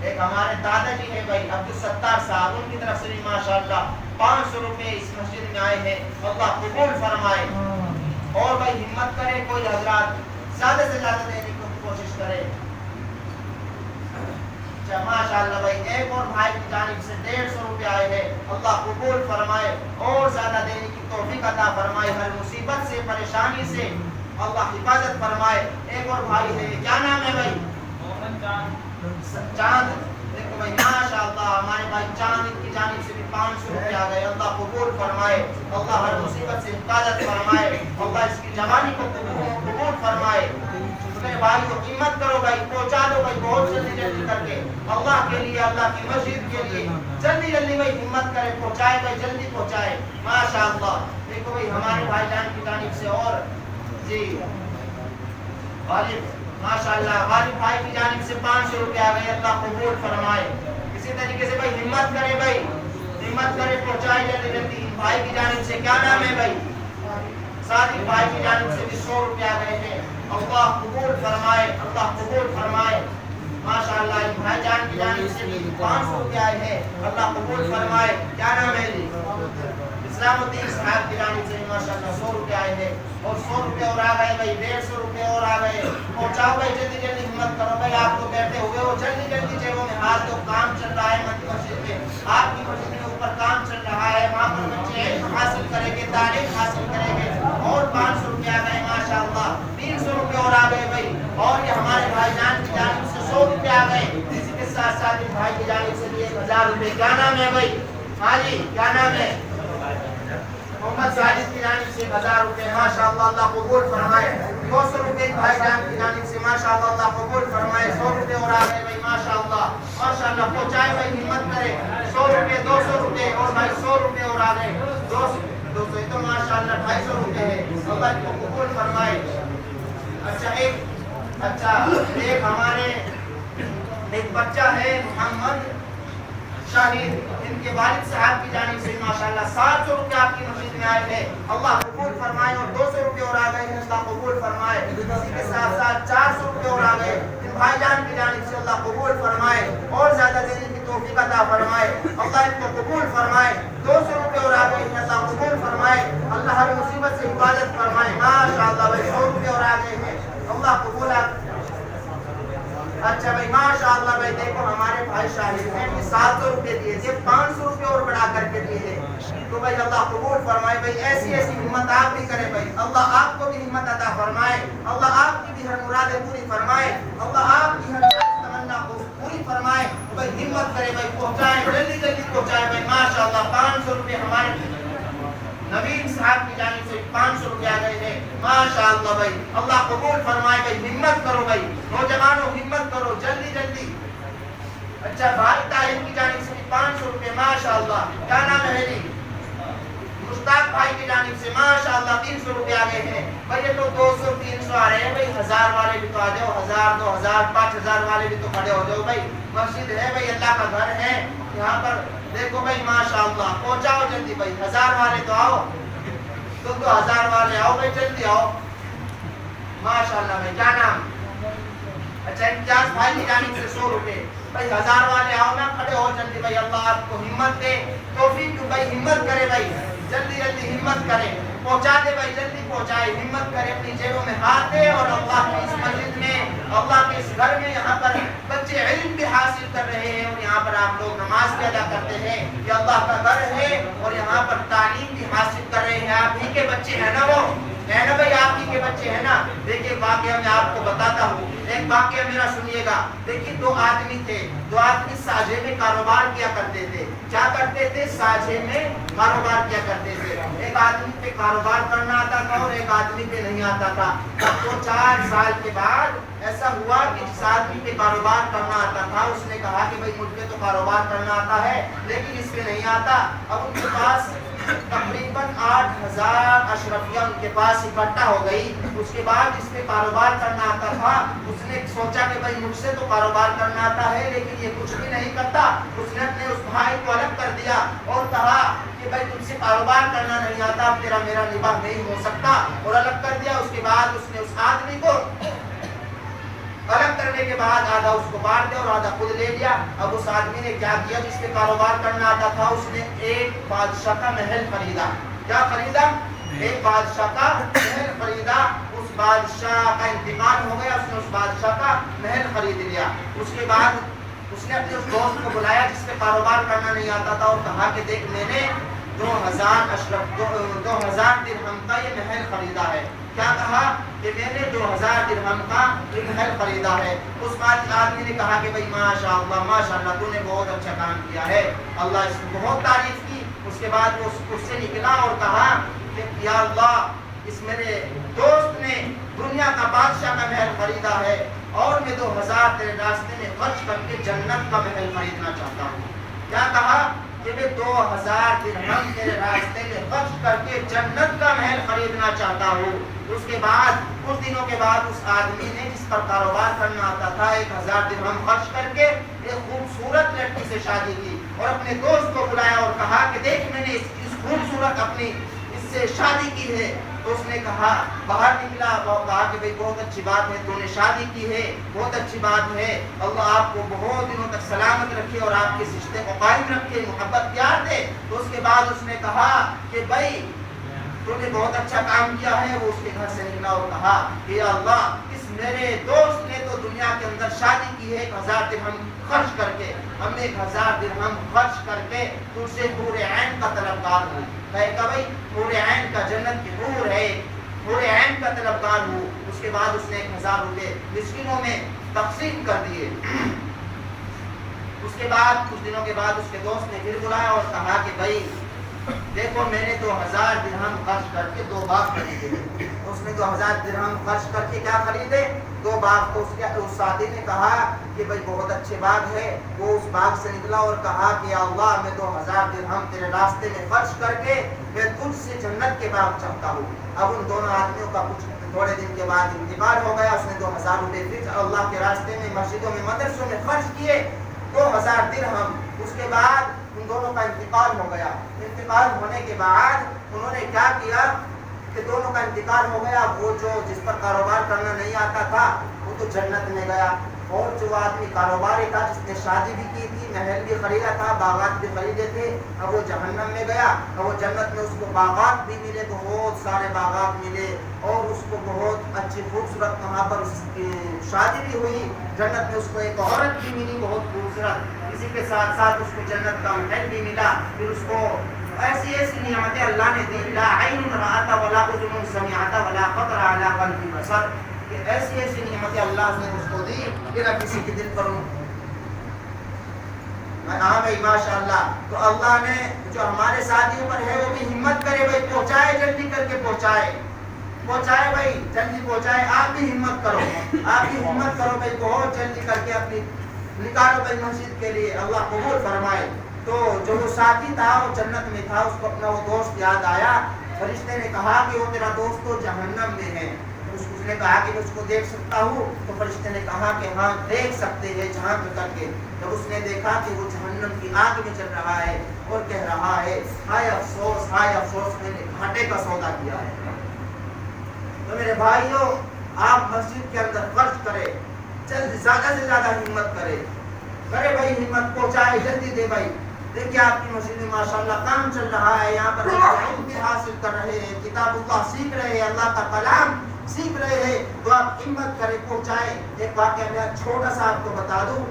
ایک ہمارے دادا جی ہے بھائی عبدالستار صاحب، ان کی طرف سے بھی ماشاءاللہ 500 روپے اس مسجد میں آئے ہیں، اللہ قبول فرمائے۔ اور بھائی ہمت کرے، کوئی حضرات زیادہ سے زیادہ دینے کی کوشش کرے۔ اچھا ماشاءاللہ بھائی، ایک اور بھائی کی جانب سے 150 روپے آئے ہیں، اللہ قبول فرمائے اور زیادہ دینے کی توفیق عطا فرمائے، ہر مصیبت سے، پریشانی سے اللہ حفاظت فرمائے۔ ایک اور بھائی ہے، کیا نام ہے بھائی؟ چاند، دیکھو بھائی ماشاءاللہ ہمارے بھائی چاند، ان کی جانب سے بھی 500 روپے آ گئے، اللہ قبول فرمائے، اللہ ہر مصیبت سے حفاظت فرمائے، اللہ اس کی جوانی کو قبول فرمائے۔ میرے بھائی کو ہمت کرو بھائی، پہنچا دو بھائی بہت جلدی کر کے، اللہ کے لیے، اللہ کی مسجد کے لیے جلدی بھائی ہمت کرے، پہنچائے بھائی، جلدی پہنچائے ماشاءاللہ۔ دیکھو بھائی ہمارے بھائی جان کی جانب سے اور جی غالب، ماشاءاللہ غالب بھائی کی جانب سے 500 روپے آ گئے، اللہ قبول فرمائے۔ اسی طریقے سے بھائی ہمت کرے بھائی، ہمت کرے، پہنچائے جلدی۔ بھائی کی جانب سے کیا نام ہے بھائی؟ صادق بھائی کی جانب سے بھی 100 روپے آ گئے ہیں، اللہ قبول فرمائے، اللہ قبول فرمائے ماشاءاللہ۔ بھائی جان کی جانب سے بھی 500 روپے آئے ہیں، اللہ قبول فرمائے۔ کیا نام ہے جی؟ اسلام الدین صاحب کی جانب سے ماشاءاللہ 100 روپے آئے ہیں، اور 100 روپے اور آ گئے بھائی، 150 روپے اور آ گئے، پہنچاؤ بھائی جلدی ہمت کرو بھائی، آپ تو بیٹھے ہوئے ہو، جلدی جیبوں میں ہاتھ دو، کام چل رہا ہے مسجد میں، آپ کی مسجد کے اوپر کام چل رہا ہے، وہاں پر بچے علم حاصل کریں گے، تعلیم حاصل کریں گے، اور 500 روپے آ گئے ماشاءاللہ، 300 روپے اور آ گئے بھائی، اور یہ ہمارے بھائی جان کی جانب سے 100 روپے آ گئے، اسی کے ساتھ ساتھ بھائی کی جانب سے بھی 1000 روپے۔ کیا نام ہے بھائی؟ ہاں جی کیا نام ہے؟ محمد ساجد کی جانب سے 1000 روپے ماشاءاللہ، اللہ قبول فرمائے۔ 200 روپے بھائی جان کی جانب سے ماشاءاللہ، اللہ قبول فرمائے۔ 100 روپے اور آ گئے بھائی ماشاءاللہ، ماشاءاللہ پہنچائے بھائی، ہمت کرے۔ 100 روپے، 200 روپے اور بھائی 100 روپے اور آ گئے، 200 تو ماشاءاللہ 250 روپے ہے، اللہ کو قبول فرمائے۔ اچھا ایک ہمارے ایک بچہ ہے محمد شاہد، ان کے والد صاحب کی جانب سے ماشاءاللہ 700 روپے آپ کی مسجد میں آئے ہیں، اللہ قبول فرمائے، اور 200 روپے اور آ گئے ہیں، اللہ قبول فرمائے۔ اسی کے ساتھ ساتھ 400 روپے اور آ گئے ان بھائی جان کی جانب سے، اللہ قبول فرمائے اور زیادہ دینے کی توفیق عطا فرمائے، اللہ ان کو قبول فرمائے۔ 200 روپے اور آ گئے ہیں، اللہ قبول فرمائے، اللہ ہر مصیبت سے حفاظت فرمائے ماشاءاللہ بھائی۔ 100 روپے اور آ گئے ہیں، اللہ قبول۔ اچھا بھائی ماشاءاللہ بھائی، دیکھو ہمارے بھائی شاہد ہیں، 700 روپے دیے تھے، 500 روپے اور بڑھا کر کے دیے ہیں، تو بھائی اللہ قبول فرمائے بھائی۔ ایسی ہمت آپ بھی کریں بھائی، اللہ آپ کو بھی ہمت عطا فرمائے، اللہ آپ کی بھی ہر مرادیں پوری فرمائے، اللہ آپ کی ہر تمنا کو پوری فرمائے بھائی۔ ہمت کرے بھائی، پہنچائیں جلدی پہنچائیں بھائی ماشاءاللہ۔ 500 روپے ہمارے نوین صاحب کی جانب سے 500 روپے آ گئے ہیں ماشاءاللہ بھائی، اللہ قبول فرمائے بھائی۔ ہمت کرو بھائی، نوجوانوں ہمت کرو، جلدی اچھا بھائی تعلیم کی جانب سے 500 روپے ماشاء اللہ. کیا نام ہے جی؟ مشتاق بھائی کی جانب سے ماشاء اللہ 300 روپے آگے ہیں. بھائی یہ تو 200 300 آ رہے ہیں. بھائی 1000 والے بھی تو آ جاؤ, 1000 2000 5000 والے بھی تو کھڑے ہو جاؤ. بھائی مسجد ہے بھائی, اللہ کا گھر ہے یہاں پر. دیکھو بھائی ماشاء اللہ پہنچاؤ جلدی بھائی. 1000 والے تو آؤ, تم تو 1000 والے آؤ بھائی, جلدی آؤ ماشاء اللہ. بھائی کیا نام؟ اچھا امتیاز بھائی کی جانب سے 100 روپے. بھائی 1000 والے آؤ نا, کھڑے ہو جلدی بھائی. اللہ آپ کو ہمت دے, توفیق بھائی, ہمت کرے بھائی, جلدی جلدی ہمت کرے, پہنچا دے بھائی, جلدی پہنچائے, ہمت کرے, اپنی جیبوں میں ہاتھ دے. اور اللہ کی اس مسجد میں, اللہ کے اس گھر میں یہاں پر بچے علم بھی حاصل کر رہے ہیں, اور یہاں پر آپ لوگ نماز بھی ادا کرتے ہیں. یہ اللہ کا گھر ہے, اور یہاں پر تعلیم بھی حاصل کر رہے ہیں. آپ ہی کے بچے ہیں نا, وہ ہے نا بھائی, آپ ہی کے بچے ہیں نا. دیکھیے واقعہ میں آپ کو بتاتا ہوں, ایک واقعہ میرا سنیے گا. دیکھیے 2 آدمی تھے, 2 آدمی ساجھے میں کاروبار کیا کرتے تھے. کیا کرتے تھے؟ ساجھے میں کاروبار کیا کرتے تھے. ایک آدمی پہ کاروبار کرنا آتا تھا اور ایک آدمی پہ نہیں آتا تھا. اب 2-4 سال کے بعد ایسا ہوا کہ جس آدمی پہ کاروبار کرنا آتا تھا اس نے کہا کہ بھائی مجھ پہ تو کاروبار کرنا آتا ہے لیکن اس پہ نہیں آتا. اب ان کے پاس تقریباً 8000 اشرفیہ ان کے پاس اکٹھا ہو گئی. اس کے بعد اس پہ کاروبار کرنا آتا تھا. اس نے سوچا کہ بھائی مجھ سے تو کاروبار کرنا آتا ہے لیکن یہ کچھ بھی نہیں کرتا. اس نے اپنے اس بھائی کو الگ کر دیا اور کہا کہ بھائی تم سے کاروبار کرنا نہیں آتا, اب تیرا میرا نباہ نہیں ہو سکتا, اور الگ کر دیا. اس کے بعد اس نے اس آدمی کو الگ کرنے کے بعد آدھا اس کو بانٹ دیا اور آدھا خود لے لیا. اب اس آدمی نے کیا کیا, جس پہ کاروبار کرنا آتا تھا اس نے ایک بادشاہ کا محل خریدا. کیا خریدا؟ ایک بادشاہ کا محل خریدا. اس بادشاہ کا انتقال ہو گیا, اس نے اس بادشاہ کا محل خرید لیا. اس کے بعد اس نے اپنے اس دوست کو بلایا جس پہ کاروبار کرنا نہیں آتا تھا, اور کہا کہ دیکھ میں نے 2000 درہم کا یہ محل خریدا ہے. کیا کہا کہ میں نے 2000 درہم کا یہ محل خریدا ہے. اس بات آدمی نے کہا کہ بھائی ماشاءاللہ تو نے بہت اچھا کام کیا ہے. اللہ اس کی بہت تعریف کی. اس کے بعد وہ اس سے نکلا اور کہا کہ یا اللہ اس میرے دوست نے دنیا کا بادشاہ کا محل خریدا ہے اور میں 2000 تیرے راستے میں خرچ کر کے جنت کا محل خریدنا چاہتا ہوں. کیا کہا کہ میں 2000 درہم تیرے راستے میں خرچ کر کے جنت کا محل خریدنا چاہتا ہوں. اس کے بعد کچھ دنوں کے بعد اس آدمی نے جس پر کاروبار کرنا آتا تھا 1000 درہم خرچ کر کے ایک خوبصورت لڑکی سے شادی کی اور اپنے دوست کو بلایا اور کہا کہ دیکھ میں نے اس خوبصورت اپنی اس سے شادی کی ہے. تو اس نے کہا, باہر نکلا اور کہا کہ بھئی بہت اچھی بات ہے, تو نے شادی کی ہے, بہت اچھی بات ہے, اللہ آپ کو بہت دنوں تک سلامت رکھے اور آپ کے رشتے کو قائم رکھے, محبت پیار دے. تو اس کے بعد اس نے کہا کہ بھائی تو نے بہت اچھا کام کیا ہے. وہ اس کے گھر سے نکلا اور کہا کہ یا اللہ اس میرے دوست نے تو دنیا کے اندر شادی کی ہے 1000 درہم خرچ کر کے, ہم نے 1000 درہم خرچ کر کے تجھ سے حور عین کا طلبگار ہوں. کہے کہ بھائی حور عین کا جنت کی حور ہے, حور عین کا طلبگار ہوں. اس کے بعد اس نے 1000 روپے مسکینوں میں تقسیم کر دیے. اس کے بعد کچھ دنوں کے بعد اس کے دوست نے پھر بلایا اور کہا کہ بھائی دیکھو میں نے 2000 درہم خرچ کر کے 2 باغ خریدے. اس نے 2000 درہم خرچ کر کے کیا خریدے؟ 2 باغ. تو اس ساتھی نے کہا کہ بھائی بہت اچھے باغ ہے. وہ اس باغ سے نکلا اور کہا کہ یا اللہ میں 2000 درہم تیرے راستے میں خرچ کر کے میں تجھ سے جنت کے باغ چاہتا ہوں. اب ان دونوں آدمیوں کا کچھ تھوڑے دن کے بعد انتقال ہو گیا. اس نے 2000 روپے پھر اللہ کے راستے میں مسجدوں میں مدرسوں میں خرچ کیے, 2000 درہم. اس کے بعد ان دونوں کا انتقال ہو گیا. انتقال ہونے کے بعد انہوں نے کیا کیا کہ دونوں کا انتقال ہو گیا. وہ جو جس پر کاروبار کرنا نہیں آتا تھا وہ تو جنت میں گیا, اور جو آدمی کاروباری تھا جس نے شادی بھی کی تھی, محل بھی خریدا تھا, باغات بھی خریدے تھے, اب وہ جہنم میں گیا. اب وہ جنت میں اس کو باغات بھی ملے, بہت سارے باغات ملے, اور اس کو بہت اچھی خوبصورت وہاں پر اس کی شادی بھی ہوئی. جنت میں اس کو ایک عورت بھی ملی بہت خوبصورت, اسی کے ساتھ ساتھ اس کو جنت کا محل بھی ملا. پھر اس کو ایسی ایسی نعمتیں اللہ نے دی, لا عین رأت ولا اذن سمعت ولا خطر علی قلب بشر, کہ ایسی ایسی نعمتیں اللہ نے اس کو دی کہ نہ کسی کے دل پر ہاں بھائی ماشاءاللہ. تو اللہ نے جو ہمارے ساتھیوں پر ہے وہ بھی ہمت کرے بھائی, پہنچائے, جلدی کر کے پہنچائے بھائی, جلدی پہنچائے. آپ بھی ہمت کرو, آپ بھی ہمت کرو بھائی, بہت جلدی کر کے اپنی نکالو بھائی مسجد کے لیے، اللہ قبول فرمائے۔ تو جو وہ ساتھی تھا وہ جنت میں تھا، اس کو اپنا وہ دوست یاد آیا۔ فرشتے نے کہا کہ وہ تیرا دوست تو جہنم میں ہے۔ اس نے کہا کہ میں اس کو دیکھ سکتا ہوں؟ تو فرشتے نے کہا کہ ہاں دیکھ سکتے ہیں جھانک کر کے۔ جب اس نے دیکھا کہ وہ جہنم کی آگ میں چل رہا ہے اور کہہ رہا ہے ہائے افسوس میں نے گھاٹے کا سودا کیا ہے۔ تو میرے بھائیوں، آپ مسجد کے اندر خرچ کرے، زیادہ سے زیادہ ہمت کرے بھائی، ہمت پہنچائے، جلدی دے بھائی۔ دیکھیے آپ کی مسجد میں ماشاءاللہ کام چل رہا ہے، یہاں پر علم بھی حاصل کر رہے ہیں، کتاب اللہ سیکھ رہے ہیں، اللہ کا کلام سیکھ رہے ہیں، تو آپ ہمت کرے، پہنچائے۔ ایک واقعہ میں چھوٹا سا آپ کو بتا دوں،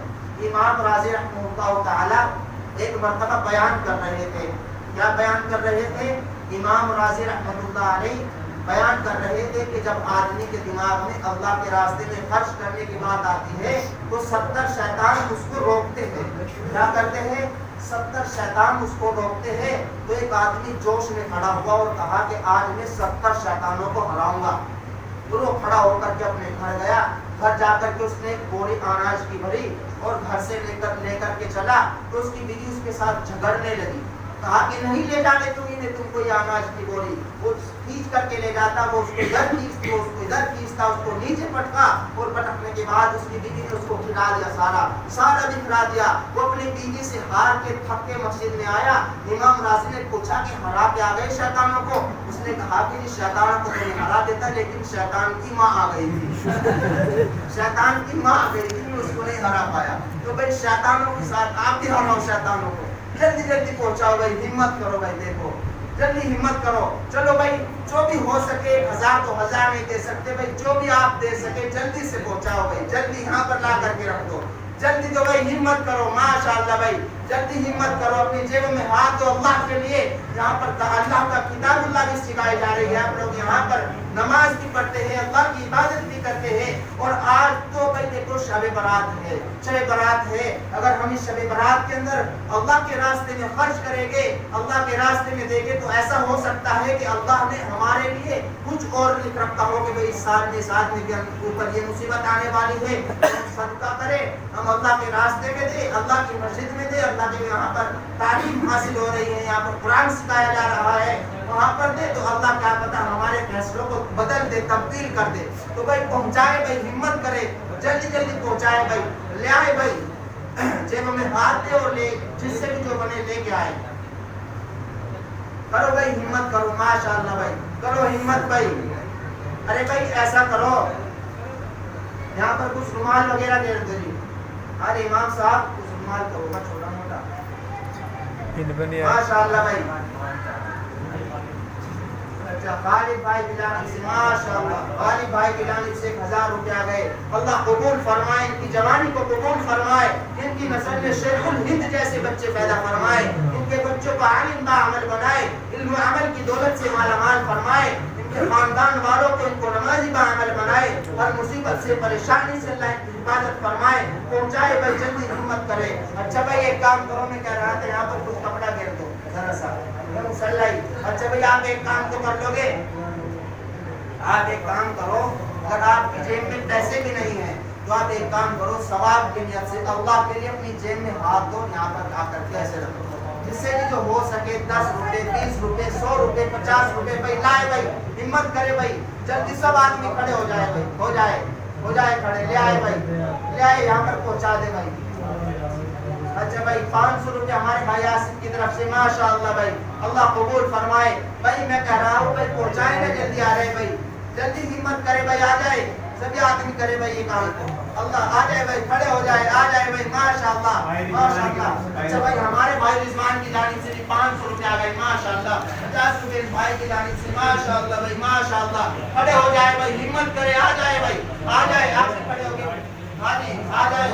امام راضی رحمہ اللہ تعالی ایک مرتبہ بیان کر رہے تھے۔ کیا بیان کر رہے تھے؟ امام راضی رحمہ اللہ علیہ بیان کر رہے تھے کہ جب آدمی کے دماغ میں اللہ کے راستے میں خرچ کرنے کی بات آتی ہے تو 70 شیطان اس کو روکتے ہیں۔ کیا کرتے ہیں؟ 70 شیطان اس کو روکتے ہیں۔ تو ایک آدمی جوش میں کھڑا ہوا اور کہا کہ آج میں 70 شیطانوں کو ہراؤں گا۔ تو وہ کھڑا ہو کر کے اپنے گھر گیا، گھر جا کر کے اس نے ایک بوری اناج کی بھری اور گھر سے لے کر کے چلا، تو اس کی بیوی اس کے ساتھ جھگڑنے لگی، کہا کہ نہیں لے جانے تم کو یہ اناج کی بوری۔ وہ کھینچ کر کے لے جاتا، وہ اس کو ادھر کھینچتی، وہ اس کو ادھر کھینچتا، اس کو نیچے پٹکا، اور پٹکنے کے بعد اس کی بیوی نے اس کو کھلا دیا، سارا بکھرا دیا۔ وہ اپنی بیوی سے ہار کے تھک کے مسجد میں آیا۔ امام راضی نے پوچھا کہ ہرا کے آ گئے شیطانوں کو؟ اس نے کہا کہ جی شیطانوں کو نہیں ہرا دیتا، لیکن شیطان کی ماں آ گئی تھی شیطان کی ماں آ گئی تھی، اس کو نہیں ہرا پایا۔ تو بھائی شیطانوں کے ساتھ آپ بھی ہراؤ شیطانوں کو، جلدی جلدی پہنچاؤ بھائی، ہمت کرو بھائی، دیکھو جلدی ہمت کرو۔ چلو بھائی جو بھی ہو سکے، 1000 تو 1000 نہیں دے سکتے بھائی، جو بھی آپ دے سکے جلدی سے پہنچاؤ بھائی، جلدی یہاں پر لا کر کے رکھ دو، جلدی دو بھائی، ہمت کرو، ماشاءاللہ بھائی جلدی ہمت کرو، اپنی جیبوں میں ہاتھ دو اللہ کے لیے۔ یہاں پر اللہ کا کتاب اللہ بھی سکھائی جا رہی ہے، آپ لوگ یہاں پر نماز بھی پڑھتے ہیں، اللہ کی عبادت بھی کرتے ہیں۔ اور آج تو بھائی دیکھو شب برات ہے، شب برات ہے، اگر ہم اس شب برات کے اندر اللہ کے راستے میں خرچ کریں گے، اللہ کے راستے میں دیں گے، تو ایسا ہو سکتا ہے کہ اللہ نے ہمارے لیے کچھ اور لکھ رکھا ہو کہ بھائی اس سال میں اوپر یہ مصیبت آنے والی ہے، ہم صدقہ کریں، ہم اللہ کے راستے میں دیں، اللہ کی مسجد میں دیں، اللہ کے یہاں پر تعلیم حاصل ہو رہی ہے، یہاں پر قرآن سکھایا جا رہا ہے، وہاں پر دے، تو اللہ کیا پتہ ہمارے فیصلوں کو بدل دے، تبدیل کر دے۔ تو بھائی پہنچائے بھائی، ہمت کرے، جلدی جلدی پہنچائے بھائی، لے آئے بھائی، جیب میں ہاتھ دے اور لے، جس سے بھی جو بنے لے کے آئے۔ کرو بھائی ہمت کرو، ماشاءاللہ بھائی کرو ہمت بھائی۔ ارے بھائی ایسا کرو، یہاں پر کچھ رومال وغیرہ دے دو جی، ارے امام صاحب کچھ رومال کرو، چھوٹا موٹا، ماشاءاللہ بھائی۔ غالب بھائی کی جانب سے ماشاءاللہ، غالب بھائی کی جانب سے 1000 روپیہ گئے، اللہ قبول فرمائے، ان کی جوانی کو قبول فرمائے، ان کی نسل میں شیخ الہند جیسے بچے پیدا فرمائے، ان کے بچوں کو عالم با عمل بنائے، علم و عمل کی دولت سے مالا مال فرمائے، ان کے خاندان والوں کو ان کو نمازی با عمل بنائے، ہر مصیبت سے پریشانی سے اللہ کی حفاظت فرمائے، پہنچائے بھائی، جلدی ہمت کرے۔ اچھا بھائی ایک کام کرو، میں کہہ رہا تھا یہاں پر کچھ کپڑا گھیر دو ذرا سا، اچھا بھائی آپ ایک کام تو کر لو گے، آپ ایک کام کرو، اگر آپ کی جیب میں پیسے بھی نہیں ہیں تو آپ ایک کام کرو، ثواب کی نیت سے اللہ کے لیے اپنی جیب میں ہاتھ دو، یہاں پر آ کر کے ایسے رکھو، جس سے بھی جو ہو سکے 10 روپے 20 روپے 100 روپے 50 روپے بھائی لائے بھائی، ہمت کرے بھائی، جلدی سب آدمی کھڑے ہو جائے بھائی، ہو جائے کھڑے، لے آئے بھائی، لے آئے یہاں پر پہنچا دے بھائی۔ اچھا بھائی 500 روپے ہمارے بھائی آصف کی طرف سے، ماشاءاللہ بھائی اللہ قبول فرمائے۔ بھائی میں کہہ رہا ہوں بھائی پہنچائے نا، جلدی آ رہے بھائی، جلدی ہمت کرے بھائی، آ جائے سبھی آدمی کرے بھائی یہ کام کو، اللہ آ جائے بھائی، کھڑے ہو جائے، آ جائے بھائی، ماشاءاللہ ماشاءاللہ۔ اچھا بھائی ہمارے بھائی رضوان کی جانب سے بھی 500 روپے آ گئے، ماشاءاللہ، 50 روپے بھائی کی جانب سے، ماشاءاللہ بھائی ماشاءاللہ، کھڑے ہو جائے بھائی، ہمت کرے، آ جائے بھائی، آ جائے، آپ سے کھڑے ہو گئے، ہاں جی آ جائے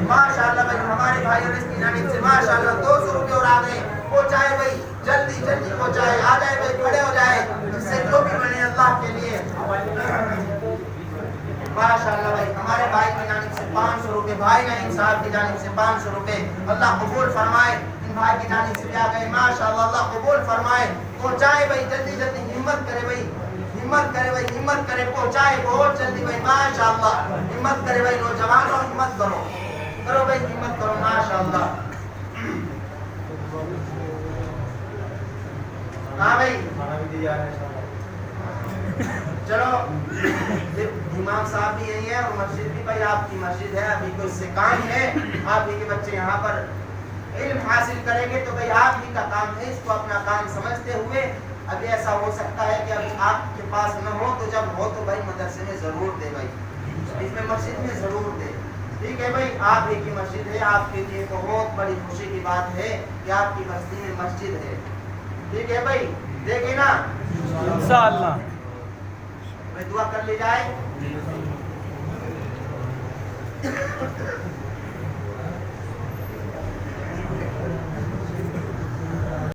ماشاءاللہ بھائی، ہمارے بھائیوں نے کی جانب سے ماشاءاللہ 200 روپے اور آ گئے، پہنچائے بھائی، جلدی جلدی پہنچائے، آ جائے بھائی، کھڑے ہو جائے، جس سے جو بھی بنے اللہ کے لیے، ماشاءاللہ بھائی ہمارے بھائی کی جانب سے 500 روپے، بھائی نعیم صاحب کی جانب سے 500 روپے، اللہ قبول فرمائے، ان بھائی کی جانب سے کیا گئے، ماشاءاللہ اللہ قبول فرمائے، پہنچائے بھائی، جلدی جلدی ہمت کرے بھائی، ہمت کرے بھائی، ہمت کرے، پہنچائے بہت جلدی بھائی، ماشاءاللہ ہمت کرے بھائی، نوجوانوں ہمت کرو، کرو بھائی ہمت کرو ماشاءاللہ. ہاں بھائی چلو امام صاحب بھی یہی ہے اور مسجد بھی بھائی آپ کی مسجد ہے. ابھی کوئی سے کام ہے آپ ہی کے بچے یہاں پر علم حاصل کریں گے تو بھائی آپ ہی کا کام ہے. اس کو اپنا کام سمجھتے ہوئے ابھی ایسا ہو سکتا ہے کہ ابھی آپ کے پاس نہ ہو تو جب ہو تو بھائی مدرسے میں ضرور دے بھائی, اس میں مسجد میں ضرور دے. ٹھیک ہے بھائی, آپ ہی کی مسجد ہے, آپ کے لیے بہت بڑی خوشی کی بات ہے کہ آپ کی بستی میں مسجد ہے. ٹھیک ہے بھائی, دیکھیں نا انشاءاللہ دعا کر لی جائے.